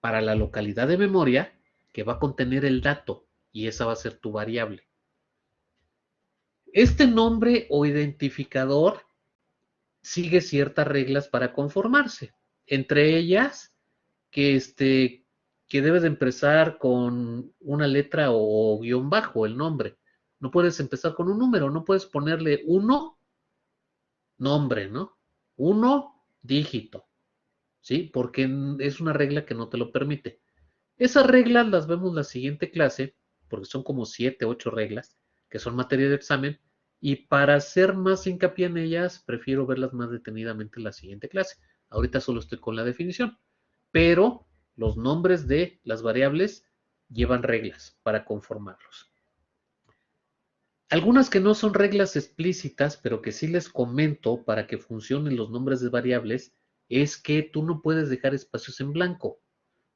para la localidad de memoria que va a contener el dato y esa va a ser tu variable. Este nombre o identificador sigue ciertas reglas para conformarse. Entre ellas, que debe de empezar con una letra o guión bajo el nombre. No puedes empezar con un número, no puedes ponerle 1, nombre, ¿no? 1, dígito, ¿sí? Porque es una regla que no te lo permite. Esas reglas las vemos en la siguiente clase, porque son como 7, 8 reglas, que son materia de examen, y para hacer más hincapié en ellas, prefiero verlas más detenidamente en la siguiente clase. Ahorita solo estoy con la definición, pero los nombres de las variables llevan reglas para conformarlos. Algunas que no son reglas explícitas, pero que sí les comento para que funcionen los nombres de variables, es que tú no puedes dejar espacios en blanco.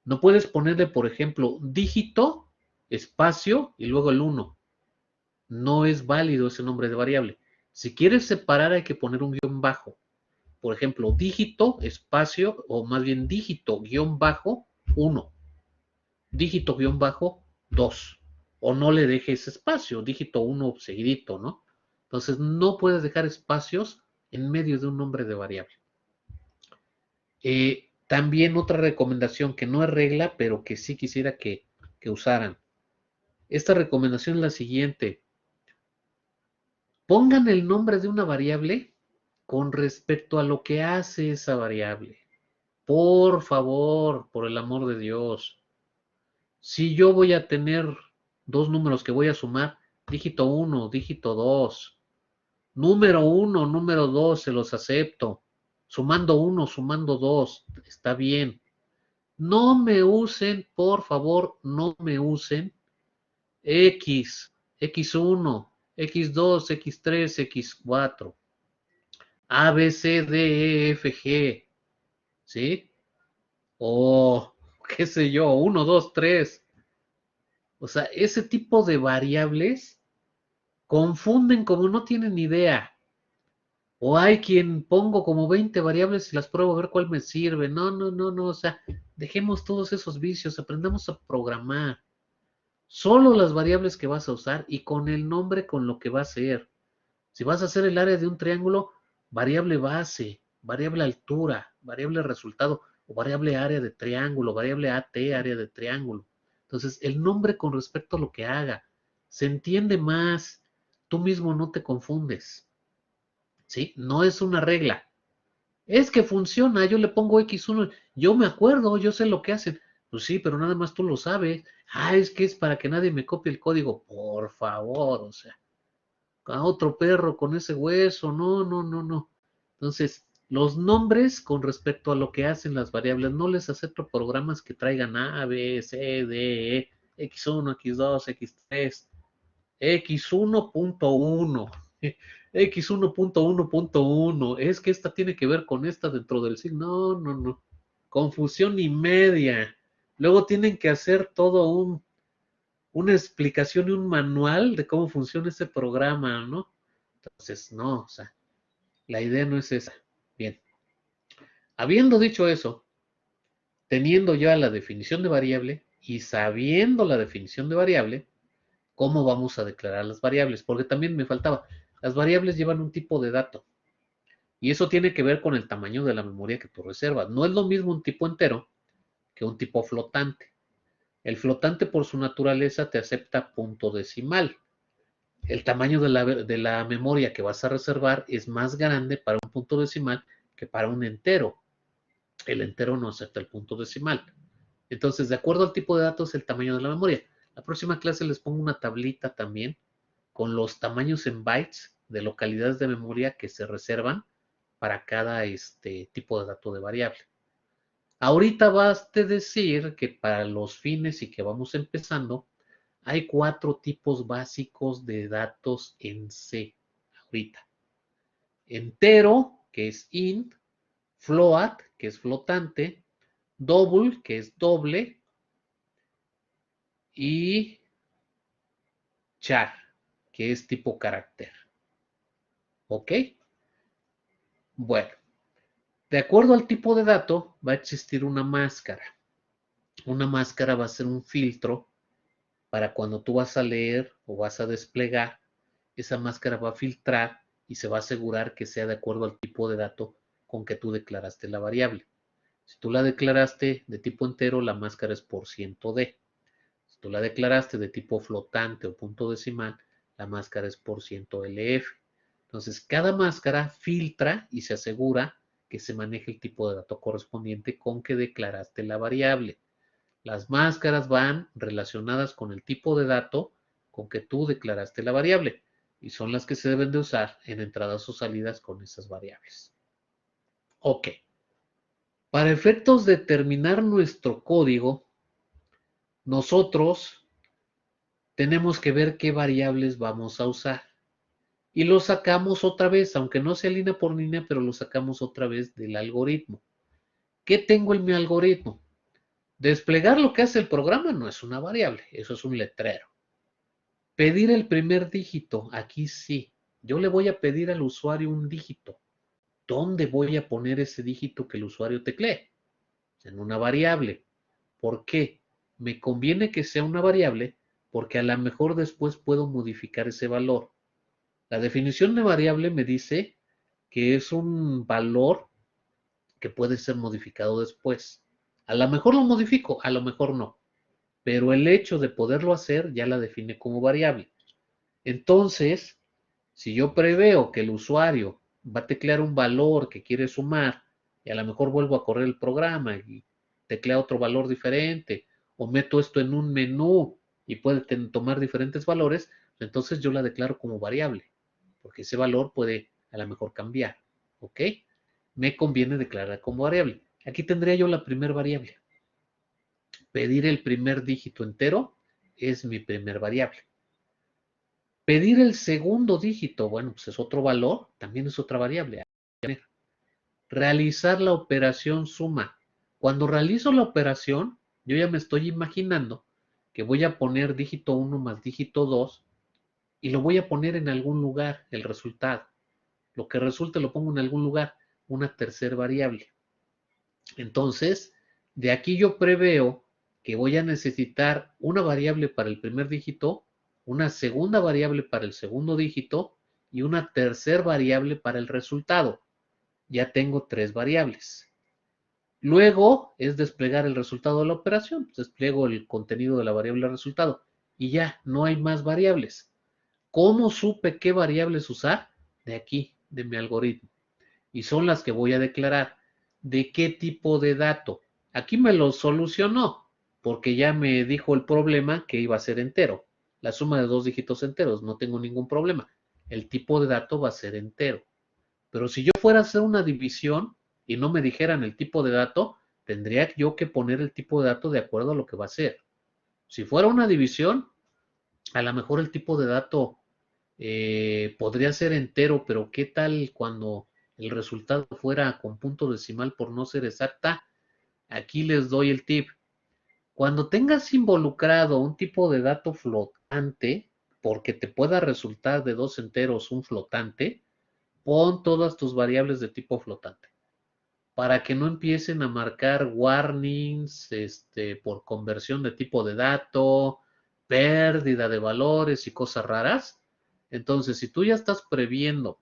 No puedes ponerle, por ejemplo, dígito, espacio y luego el 1. No es válido ese nombre de variable. Si quieres separar hay que poner un guión bajo. Por ejemplo, dígito, espacio, o más bien dígito, guión bajo, 1. Dígito, guión bajo, 2. O no le dejes espacio, dígito 1 seguidito, ¿no? Entonces no puedes dejar espacios en medio de un nombre de variable. También otra recomendación que no es regla, pero que sí quisiera que usaran. Esta recomendación es la siguiente. Pongan el nombre de una variable con respecto a lo que hace esa variable. Por favor, por el amor de Dios. Si yo voy a tener dos números que voy a sumar, dígito 1, dígito 2, número 1, número 2, se los acepto. Sumando 1, sumando 2, está bien. No me usen, por favor, no me usen X, X1, X2, X3, X4, A, B, C, D, E, F, G, ¿sí? O, qué sé yo, 1, 2, 3. O sea, ese tipo de variables confunden como no tienen idea. O hay quien pongo como 20 variables y las pruebo a ver cuál me sirve. No, no, no, no. O sea, dejemos todos esos vicios, aprendamos a programar. Solo las variables que vas a usar y con el nombre con lo que va a ser. Si vas a hacer el área de un triángulo, variable base, variable altura, variable resultado o variable área de triángulo, variable AT, área de triángulo. Entonces, el nombre con respecto a lo que haga. se entiende más, tú mismo no te confundes, ¿sí? No es una regla. Es que funciona, yo le pongo X1, yo me acuerdo, yo sé lo que hacen. Pues sí, pero nada más tú lo sabes. Ah, es que es para que nadie me copie el código. Por favor, o sea, a otro perro con ese hueso, no, no, no, no. Entonces, los nombres con respecto a lo que hacen las variables, no les acepto programas que traigan A, B, C, D, E, X1, X2, X3, X1.1, X1.1.1, es que esta tiene que ver con esta dentro del signo, no, no, no, confusión y media. Luego tienen que hacer todo una explicación y un manual de cómo funciona ese programa, ¿no? Entonces, no, o sea, la idea no es esa. Bien, habiendo dicho eso, teniendo ya la definición de variable y sabiendo la definición de variable, ¿cómo vamos a declarar las variables? Porque también me faltaba, las variables llevan un tipo de dato y eso tiene que ver con el tamaño de la memoria que tú reservas. No es lo mismo un tipo entero que un tipo flotante. El flotante por su naturaleza te acepta punto decimal. El tamaño de la memoria que vas a reservar es más grande para un punto decimal que para un entero. El entero no acepta el punto decimal. Entonces, de acuerdo al tipo de datos, el tamaño de la memoria. La próxima clase les pongo una tablita también con los tamaños en bytes de localidades de memoria que se reservan para cada tipo de dato de variable. Ahorita baste decir que para los fines y que vamos empezando, hay 4 tipos básicos de datos en C. Ahorita. Entero, que es int, float, que es flotante, double, que es doble, y char, que es tipo carácter. ¿Ok? Bueno, de acuerdo al tipo de dato, va a existir una máscara. Una máscara va a ser un filtro para cuando tú vas a leer o vas a desplegar, esa máscara va a filtrar y se va a asegurar que sea de acuerdo al tipo de dato con que tú declaraste la variable. Si tú la declaraste de tipo entero, la máscara es %d. Si tú la declaraste de tipo flotante o punto decimal, la máscara es %lf. Entonces, cada máscara filtra y se asegura que se maneje el tipo de dato correspondiente con que declaraste la variable. Las máscaras van relacionadas con el tipo de dato con que tú declaraste la variable y son las que se deben de usar en entradas o salidas con esas variables. Ok. Para efectos de terminar nuestro código, nosotros tenemos que ver qué variables vamos a usar. Y lo sacamos otra vez, aunque no sea línea por línea, pero lo sacamos otra vez del algoritmo. ¿Qué tengo en mi algoritmo? Desplegar lo que hace el programa no es una variable, eso es un letrero. Pedir el primer dígito, aquí sí. Yo le voy a pedir al usuario un dígito. ¿Dónde voy a poner ese dígito que el usuario teclee? En una variable. ¿Por qué? Me conviene que sea una variable porque a lo mejor después puedo modificar ese valor. La definición de variable me dice que es un valor que puede ser modificado después. A lo mejor lo modifico, a lo mejor no. Pero el hecho de poderlo hacer ya la define como variable. Entonces, si yo preveo que el usuario va a teclear un valor que quiere sumar y a lo mejor vuelvo a correr el programa y teclea otro valor diferente o meto esto en un menú y puede tomar diferentes valores, entonces yo la declaro como variable, porque ese valor puede a lo mejor cambiar. ¿Ok? Me conviene declarar como variable. Aquí tendría yo la primera variable. Pedir el primer dígito entero es mi primer variable. Pedir el segundo dígito, bueno, pues es otro valor, también es otra variable. Realizar la operación suma. Cuando realizo la operación, yo ya me estoy imaginando que voy a poner dígito 1 más dígito 2 y lo voy a poner en algún lugar, el resultado. Lo que resulte lo pongo en algún lugar, una tercera variable. Entonces, de aquí yo preveo que voy a necesitar una variable para el primer dígito, una segunda variable para el segundo dígito y una tercera variable para el resultado. Ya tengo 3 variables. Luego es desplegar el resultado de la operación. Despliego el contenido de la variable resultado. y ya, no hay más variables. ¿Cómo supe qué variables usar? De aquí, de mi algoritmo. Y son las que voy a declarar. ¿De qué tipo de dato? Aquí me lo solucionó, porque ya me dijo el problema que iba a ser entero. La suma de dos dígitos enteros, no tengo ningún problema. El tipo de dato va a ser entero. Pero si yo fuera a hacer una división y no me dijeran el tipo de dato, tendría yo que poner el tipo de dato de acuerdo a lo que va a ser. Si fuera una división, a lo mejor el tipo de dato podría ser entero, pero ¿qué tal cuando el resultado fuera con punto decimal por no ser exacta? Aquí les doy el tip. Cuando tengas involucrado un tipo de dato flotante, porque te pueda resultar de dos enteros un flotante, pon todas tus variables de tipo flotante para que no empiecen a marcar warnings por conversión de tipo de dato, pérdida de valores y cosas raras. Entonces, si tú ya estás previendo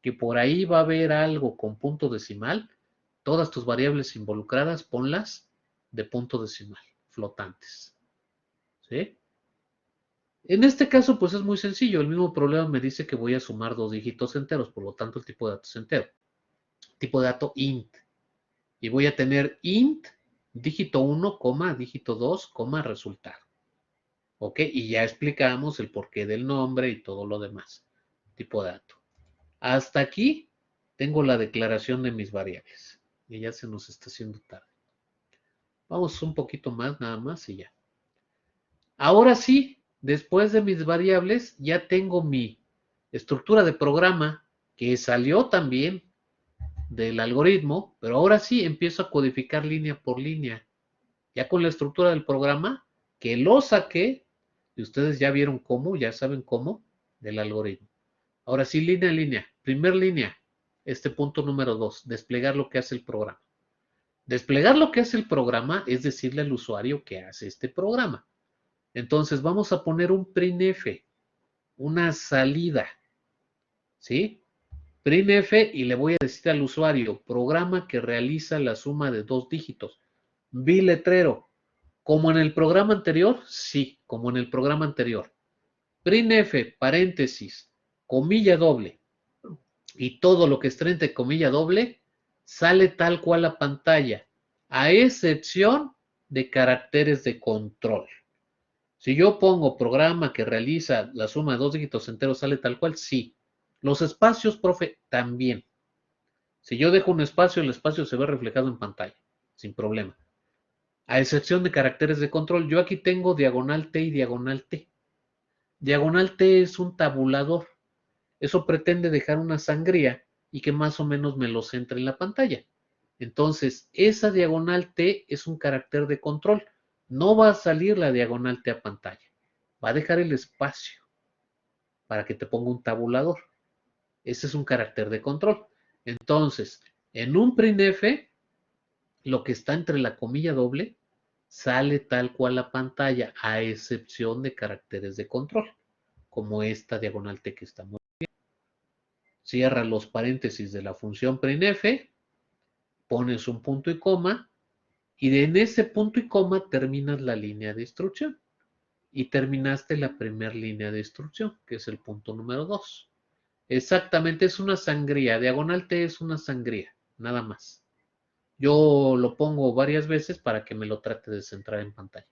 que por ahí va a haber algo con punto decimal, todas tus variables involucradas ponlas de punto decimal, flotantes. ¿Sí? En este caso, pues es muy sencillo. El mismo problema me dice que voy a sumar dos dígitos enteros, por lo tanto el tipo de dato es entero. Tipo de dato int. Y voy a tener int dígito 1, dígito 2, resultado. ¿Ok? Y ya explicamos el porqué del nombre y todo lo demás. Tipo de dato. Hasta aquí tengo la declaración de mis variables. Y ya se nos está haciendo tarde. Vamos un poquito más, nada más y ya. Ahora sí, después de mis variables, ya tengo mi estructura de programa que salió también del algoritmo, pero ahora sí empiezo a codificar línea por línea. Ya con la estructura del programa, que lo saqué, y ustedes ya vieron cómo, ya saben cómo, del algoritmo. Ahora sí, línea a línea. Primer línea, este punto número 2, desplegar lo que hace el programa. Desplegar lo que hace el programa es decirle al usuario que hace este programa. Entonces vamos a poner un printf, una salida, ¿sí? Printf y le voy a decir al usuario, programa que realiza la suma de dos dígitos. Biletrero, ¿como en el programa anterior? Sí, como en el programa anterior. Printf, paréntesis, comilla doble, y todo lo que esté entre comilla doble sale tal cual a pantalla, a excepción de caracteres de control. Si yo pongo programa que realiza la suma de dos dígitos enteros, ¿sale tal cual? Sí. Los espacios, profe, también. Si yo dejo un espacio, el espacio se ve reflejado en pantalla, sin problema. A excepción de caracteres de control, yo aquí tengo diagonal T y diagonal T. Diagonal T es un tabulador. Eso pretende dejar una sangría y que más o menos me lo centre en la pantalla. Entonces, esa diagonal T es un carácter de control. No va a salir la diagonal T a pantalla. Va a dejar el espacio para que te ponga un tabulador. Ese es un carácter de control. Entonces, en un printf, lo que está entre la comilla doble sale tal cual a pantalla, a excepción de caracteres de control, como esta diagonal T que estamos viendo. Cierra los paréntesis de la función printf, pones un punto y coma, y en ese punto y coma terminas la línea de instrucción. Y terminaste la primera línea de instrucción, que es el punto número 2. Exactamente, es una sangría. Diagonal T es una sangría, nada más. Yo lo pongo varias veces para que me lo trate de centrar en pantalla.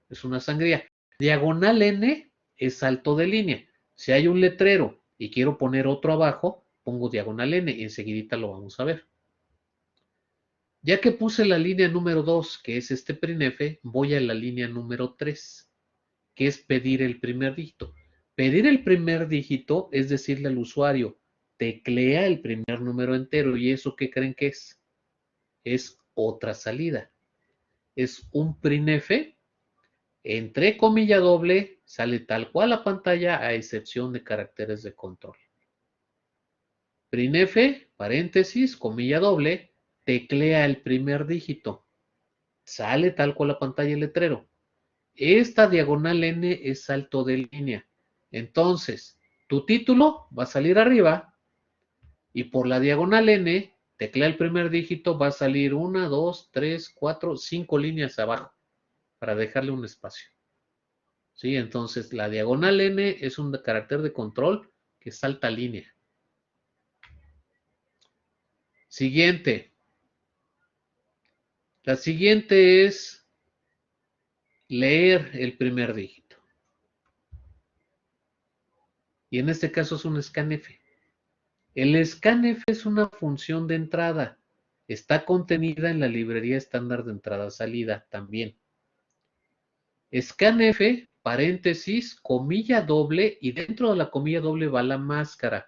Es una sangría. Diagonal N es salto de línea. Si hay un letrero y quiero poner otro abajo, pongo diagonal N y enseguidita lo vamos a ver. Ya que puse la línea número 2, que es este printf, voy a la línea número 3, que es pedir el primer dígito. Pedir el primer dígito es decirle al usuario, teclea el primer número entero. ¿Y eso qué creen que es? Es otra salida. Es un printf, entre comilla doble, sale tal cual la pantalla a excepción de caracteres de control. Printf, paréntesis, comilla doble, teclea el primer dígito. Sale tal cual la pantalla el letrero. Esta diagonal N es salto de línea. Entonces, tu título va a salir arriba y por la diagonal N, teclea el primer dígito, va a salir 1, 2, 3, 4, 5 líneas abajo para dejarle un espacio. ¿Sí? Entonces, la diagonal n es un carácter de control que salta línea. Siguiente. La siguiente es leer el primer dígito. Y en este caso es un scanf. El scanf es una función de entrada. Está contenida en la librería estándar de entrada-salida también. Scanf, paréntesis, comilla doble, y dentro de la comilla doble va la máscara.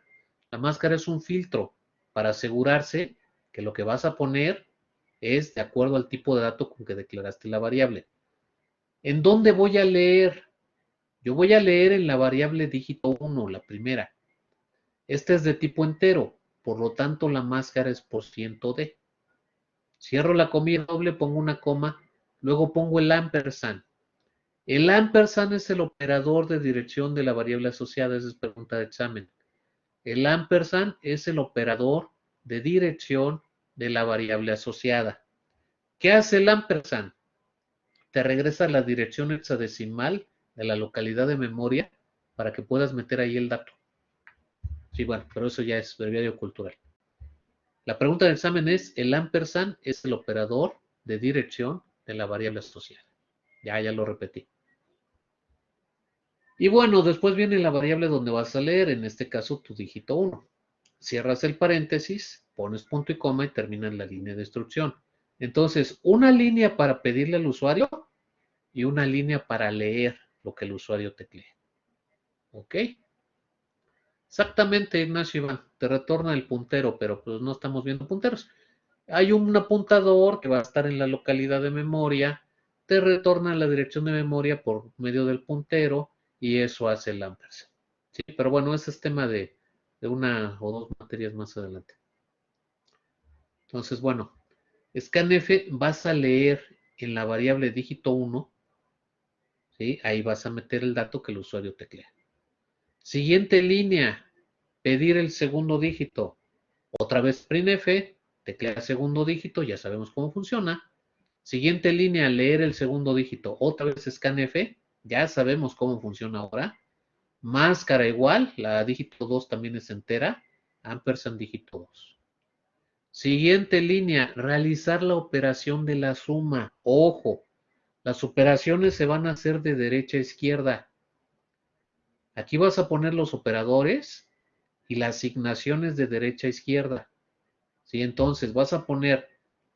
La máscara es un filtro para asegurarse que lo que vas a poner es de acuerdo al tipo de dato con que declaraste la variable. ¿En dónde voy a leer? Yo voy a leer en la variable dígito 1, la primera. Esta es de tipo entero, por lo tanto la máscara es %d. Cierro la comilla doble, pongo una coma, luego pongo el ampersand. El ampersand es el operador de dirección de la variable asociada, esa es pregunta de examen. El ampersand es el operador de dirección de la variable asociada. ¿Qué hace el ampersand? Te regresa la dirección hexadecimal de la localidad de memoria para que puedas meter ahí el dato. Sí, bueno, pero eso ya es breviario cultural. La pregunta del examen es, el ampersand es el operador de dirección de la variable asociada. Ya lo repetí. Y bueno, después viene la variable donde vas a leer, en este caso tu dígito 1. Cierras el paréntesis, pones punto y coma y terminas la línea de instrucción. Entonces, una línea para pedirle al usuario y una línea para leer lo que el usuario teclee. ¿Ok? Exactamente, Ignacio Iván, te retorna el puntero, pero pues no estamos viendo punteros. Hay un apuntador que va a estar en la localidad de memoria, te retorna la dirección de memoria por medio del puntero y eso hace el ampersand. Sí, pero bueno, ese es tema de una o dos materias más adelante. Entonces, bueno, scanf vas a leer en la variable dígito 1, ¿sí? Ahí vas a meter el dato que el usuario teclea. Siguiente línea, pedir el segundo dígito. Otra vez printf, teclea segundo dígito, ya sabemos cómo funciona. Siguiente línea, leer el segundo dígito. Otra vez scanf, ya sabemos cómo funciona ahora. Máscara igual, la dígito 2 también es entera. Ampersand dígito 2. Siguiente línea, realizar la operación de la suma. Ojo, las operaciones se van a hacer de derecha a izquierda. Aquí vas a poner los operadores y las asignaciones de derecha a izquierda. ¿Sí? Entonces vas a poner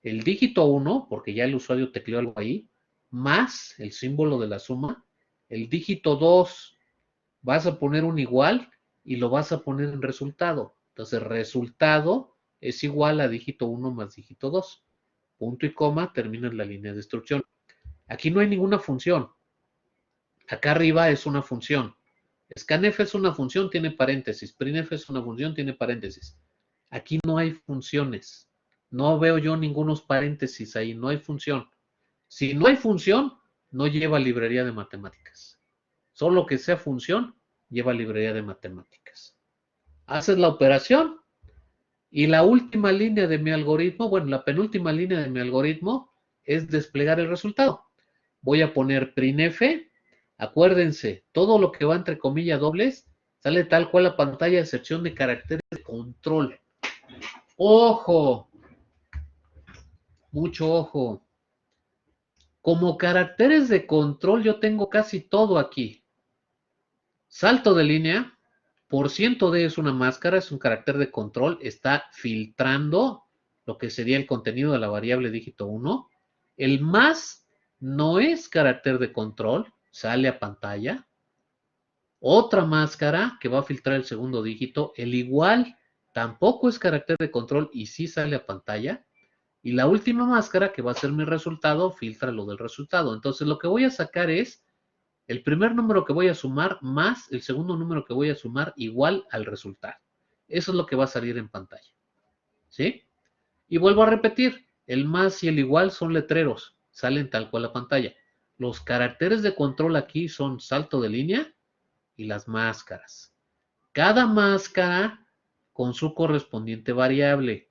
el dígito 1, porque ya el usuario tecleó algo ahí, más el símbolo de la suma. El dígito 2, vas a poner un igual y lo vas a poner en resultado. Entonces, resultado es igual a dígito 1 más dígito 2. Punto y coma, termina la línea de instrucción. Aquí no hay ninguna función. Acá arriba es una función. Scanf es una función, tiene paréntesis. Printf es una función, tiene paréntesis. Aquí no hay funciones. No veo yo ningunos paréntesis ahí, no hay función. Si no hay función, no lleva librería de matemáticas. Solo que sea función, lleva librería de matemáticas. Haces la operación y la última línea de mi algoritmo, bueno, la penúltima línea de mi algoritmo es desplegar el resultado. Voy a poner printf. Acuérdense, todo lo que va entre comillas dobles sale tal cual la pantalla de sección de caracteres de control. ¡Ojo! Mucho ojo. Como caracteres de control yo tengo casi todo aquí. Salto de línea, %d es una máscara, es un carácter de control, está filtrando lo que sería el contenido de la variable dígito 1. El más no es carácter de control, sale a pantalla. Otra máscara que va a filtrar el segundo dígito, el igual tampoco es carácter de control y sí sale a pantalla. Y la última máscara, que va a ser mi resultado, filtra lo del resultado. Entonces lo que voy a sacar es el primer número que voy a sumar más el segundo número que voy a sumar igual al resultado. Eso es lo que va a salir en pantalla. ¿Sí? Y vuelvo a repetir, el más y el igual son letreros, salen tal cual a pantalla. Los caracteres de control aquí son salto de línea y las máscaras. Cada máscara con su correspondiente variable.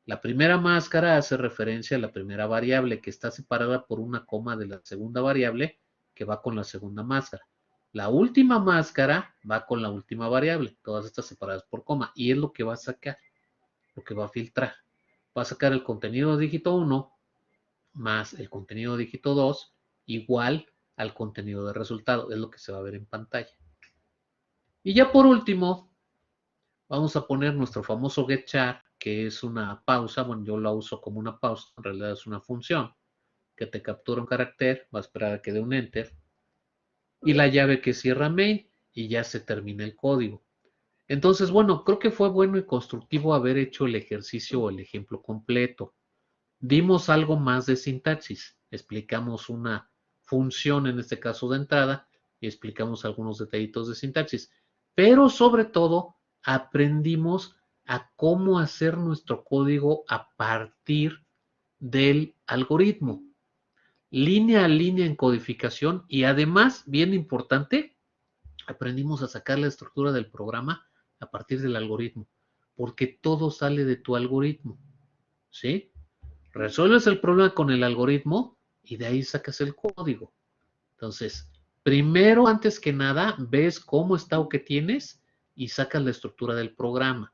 La primera máscara hace referencia a la primera variable que está separada por una coma de la segunda variable que va con la segunda máscara. La última máscara va con la última variable, todas estas separadas por coma, y es lo que va a sacar, lo que va a filtrar. Va a sacar el contenido de dígito 1 más el contenido de dígito 2 igual al contenido de resultado, es lo que se va a ver en pantalla. Y ya por último, vamos a poner nuestro famoso getChar, que es una pausa. Bueno, yo la uso como una pausa, en realidad es una función que te captura un carácter, va a esperar a que dé un enter, y la llave que cierra main, y ya se termina el código. Entonces, bueno, creo que fue bueno y constructivo haber hecho el ejercicio o el ejemplo completo. Dimos algo más de sintaxis, explicamos una función, en este caso de entrada, y explicamos algunos detallitos de sintaxis, pero sobre todo aprendimos a cómo hacer nuestro código a partir del algoritmo, línea a línea en codificación, y además, bien importante, aprendimos a sacar la estructura del programa a partir del algoritmo, porque todo sale de tu algoritmo, ¿sí? Resuelves el problema con el algoritmo y de ahí sacas el código. Entonces, primero, antes que nada, ves cómo está o qué tienes y sacas la estructura del programa.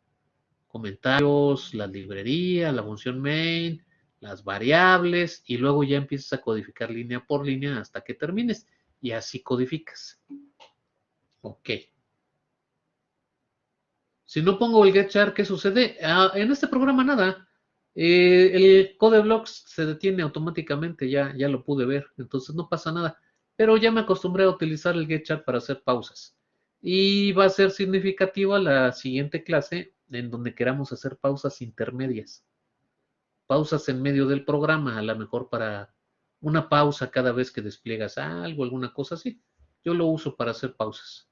Comentarios, la librería, la función main, las variables, y luego ya empiezas a codificar línea por línea hasta que termines. Y así codificas. Ok. Si no pongo el getChar, ¿qué sucede? En este programa nada. El CodeBlocks se detiene automáticamente, ya lo pude ver, entonces no pasa nada. Pero ya me acostumbré a utilizar el getChar para hacer pausas. Y va a ser significativa la siguiente clase en donde queramos hacer pausas intermedias. Pausas en medio del programa, a lo mejor para una pausa cada vez que despliegas algo, alguna cosa así. Yo lo uso para hacer pausas.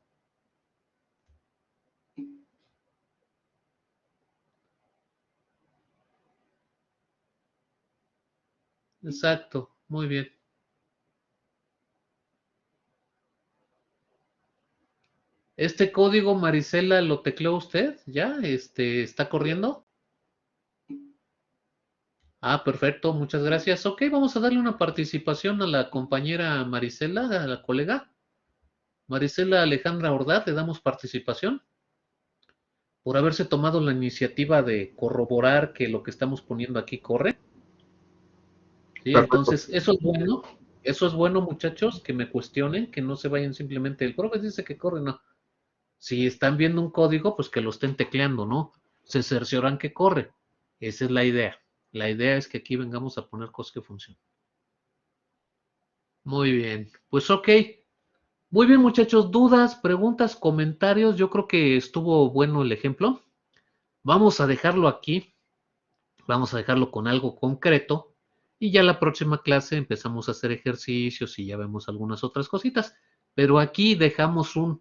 Exacto, muy bien. Este código, Marisela, ¿lo tecleó usted? ¿Ya? ¿Está corriendo? Ah, perfecto, muchas gracias. Ok, vamos a darle una participación a la compañera Marisela, a la colega. Marisela Alejandra Ordaz, le damos participación por haberse tomado la iniciativa de corroborar que lo que estamos poniendo aquí corre. Sí, Perfecto. entonces, eso es bueno, muchachos, que me cuestionen, que no se vayan simplemente, el profe dice que corre, no. Si están viendo un código, pues que lo estén tecleando, ¿no? Se cercioran que corre. Esa es la idea. La idea es que aquí vengamos a poner cosas que funcionen. Muy bien. Pues ok. Muy bien, muchachos. Dudas, preguntas, comentarios. Yo creo que estuvo bueno el ejemplo. Vamos a dejarlo aquí. Vamos a dejarlo con algo concreto. Y ya la próxima clase empezamos a hacer ejercicios y ya vemos algunas otras cositas. Pero aquí dejamos un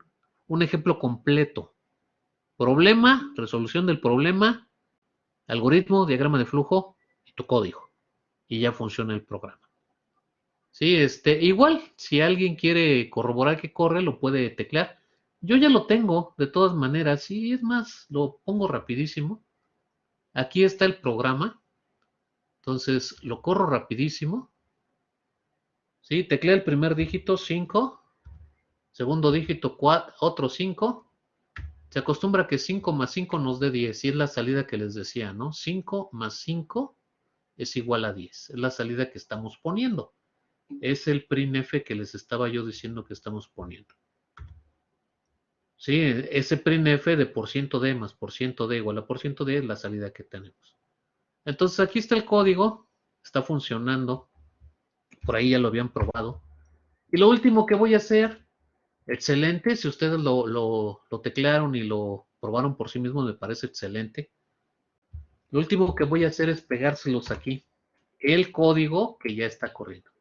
ejemplo completo. Problema, resolución del problema, algoritmo, diagrama de flujo y tu código. Y ya funciona el programa. Sí, igual, si alguien quiere corroborar que corre, lo puede teclear. Yo ya lo tengo, de todas maneras, sí, es más, lo pongo rapidísimo. Aquí está el programa, entonces lo corro rapidísimo. Sí, teclea el primer dígito, 5, segundo dígito, 4, otro 5. Se acostumbra que 5 más 5 nos dé 10, y es la salida que les decía, ¿no? 5 más 5 es igual a 10, es la salida que estamos poniendo. Es el printf que les estaba yo diciendo que estamos poniendo. Sí, ese printf de %d más %d igual a %d es la salida que tenemos. Entonces aquí está el código, está funcionando, por ahí ya lo habían probado. Y lo último que voy a hacer, excelente, si ustedes lo teclearon y lo probaron por sí mismos, me parece excelente. Lo último que voy a hacer es pegárselos aquí, el código que ya está corriendo.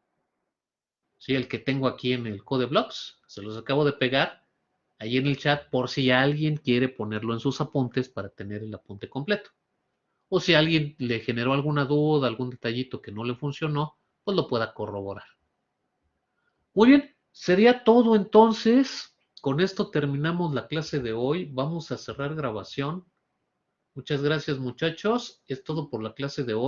Sí, el que tengo aquí en el CodeBlocks, se los acabo de pegar ahí en el chat por si alguien quiere ponerlo en sus apuntes para tener el apunte completo. O si alguien le generó alguna duda, algún detallito que no le funcionó, pues lo pueda corroborar. Muy bien, sería todo entonces. Con esto terminamos la clase de hoy. Vamos a cerrar grabación. Muchas gracias, muchachos. Es todo por la clase de hoy.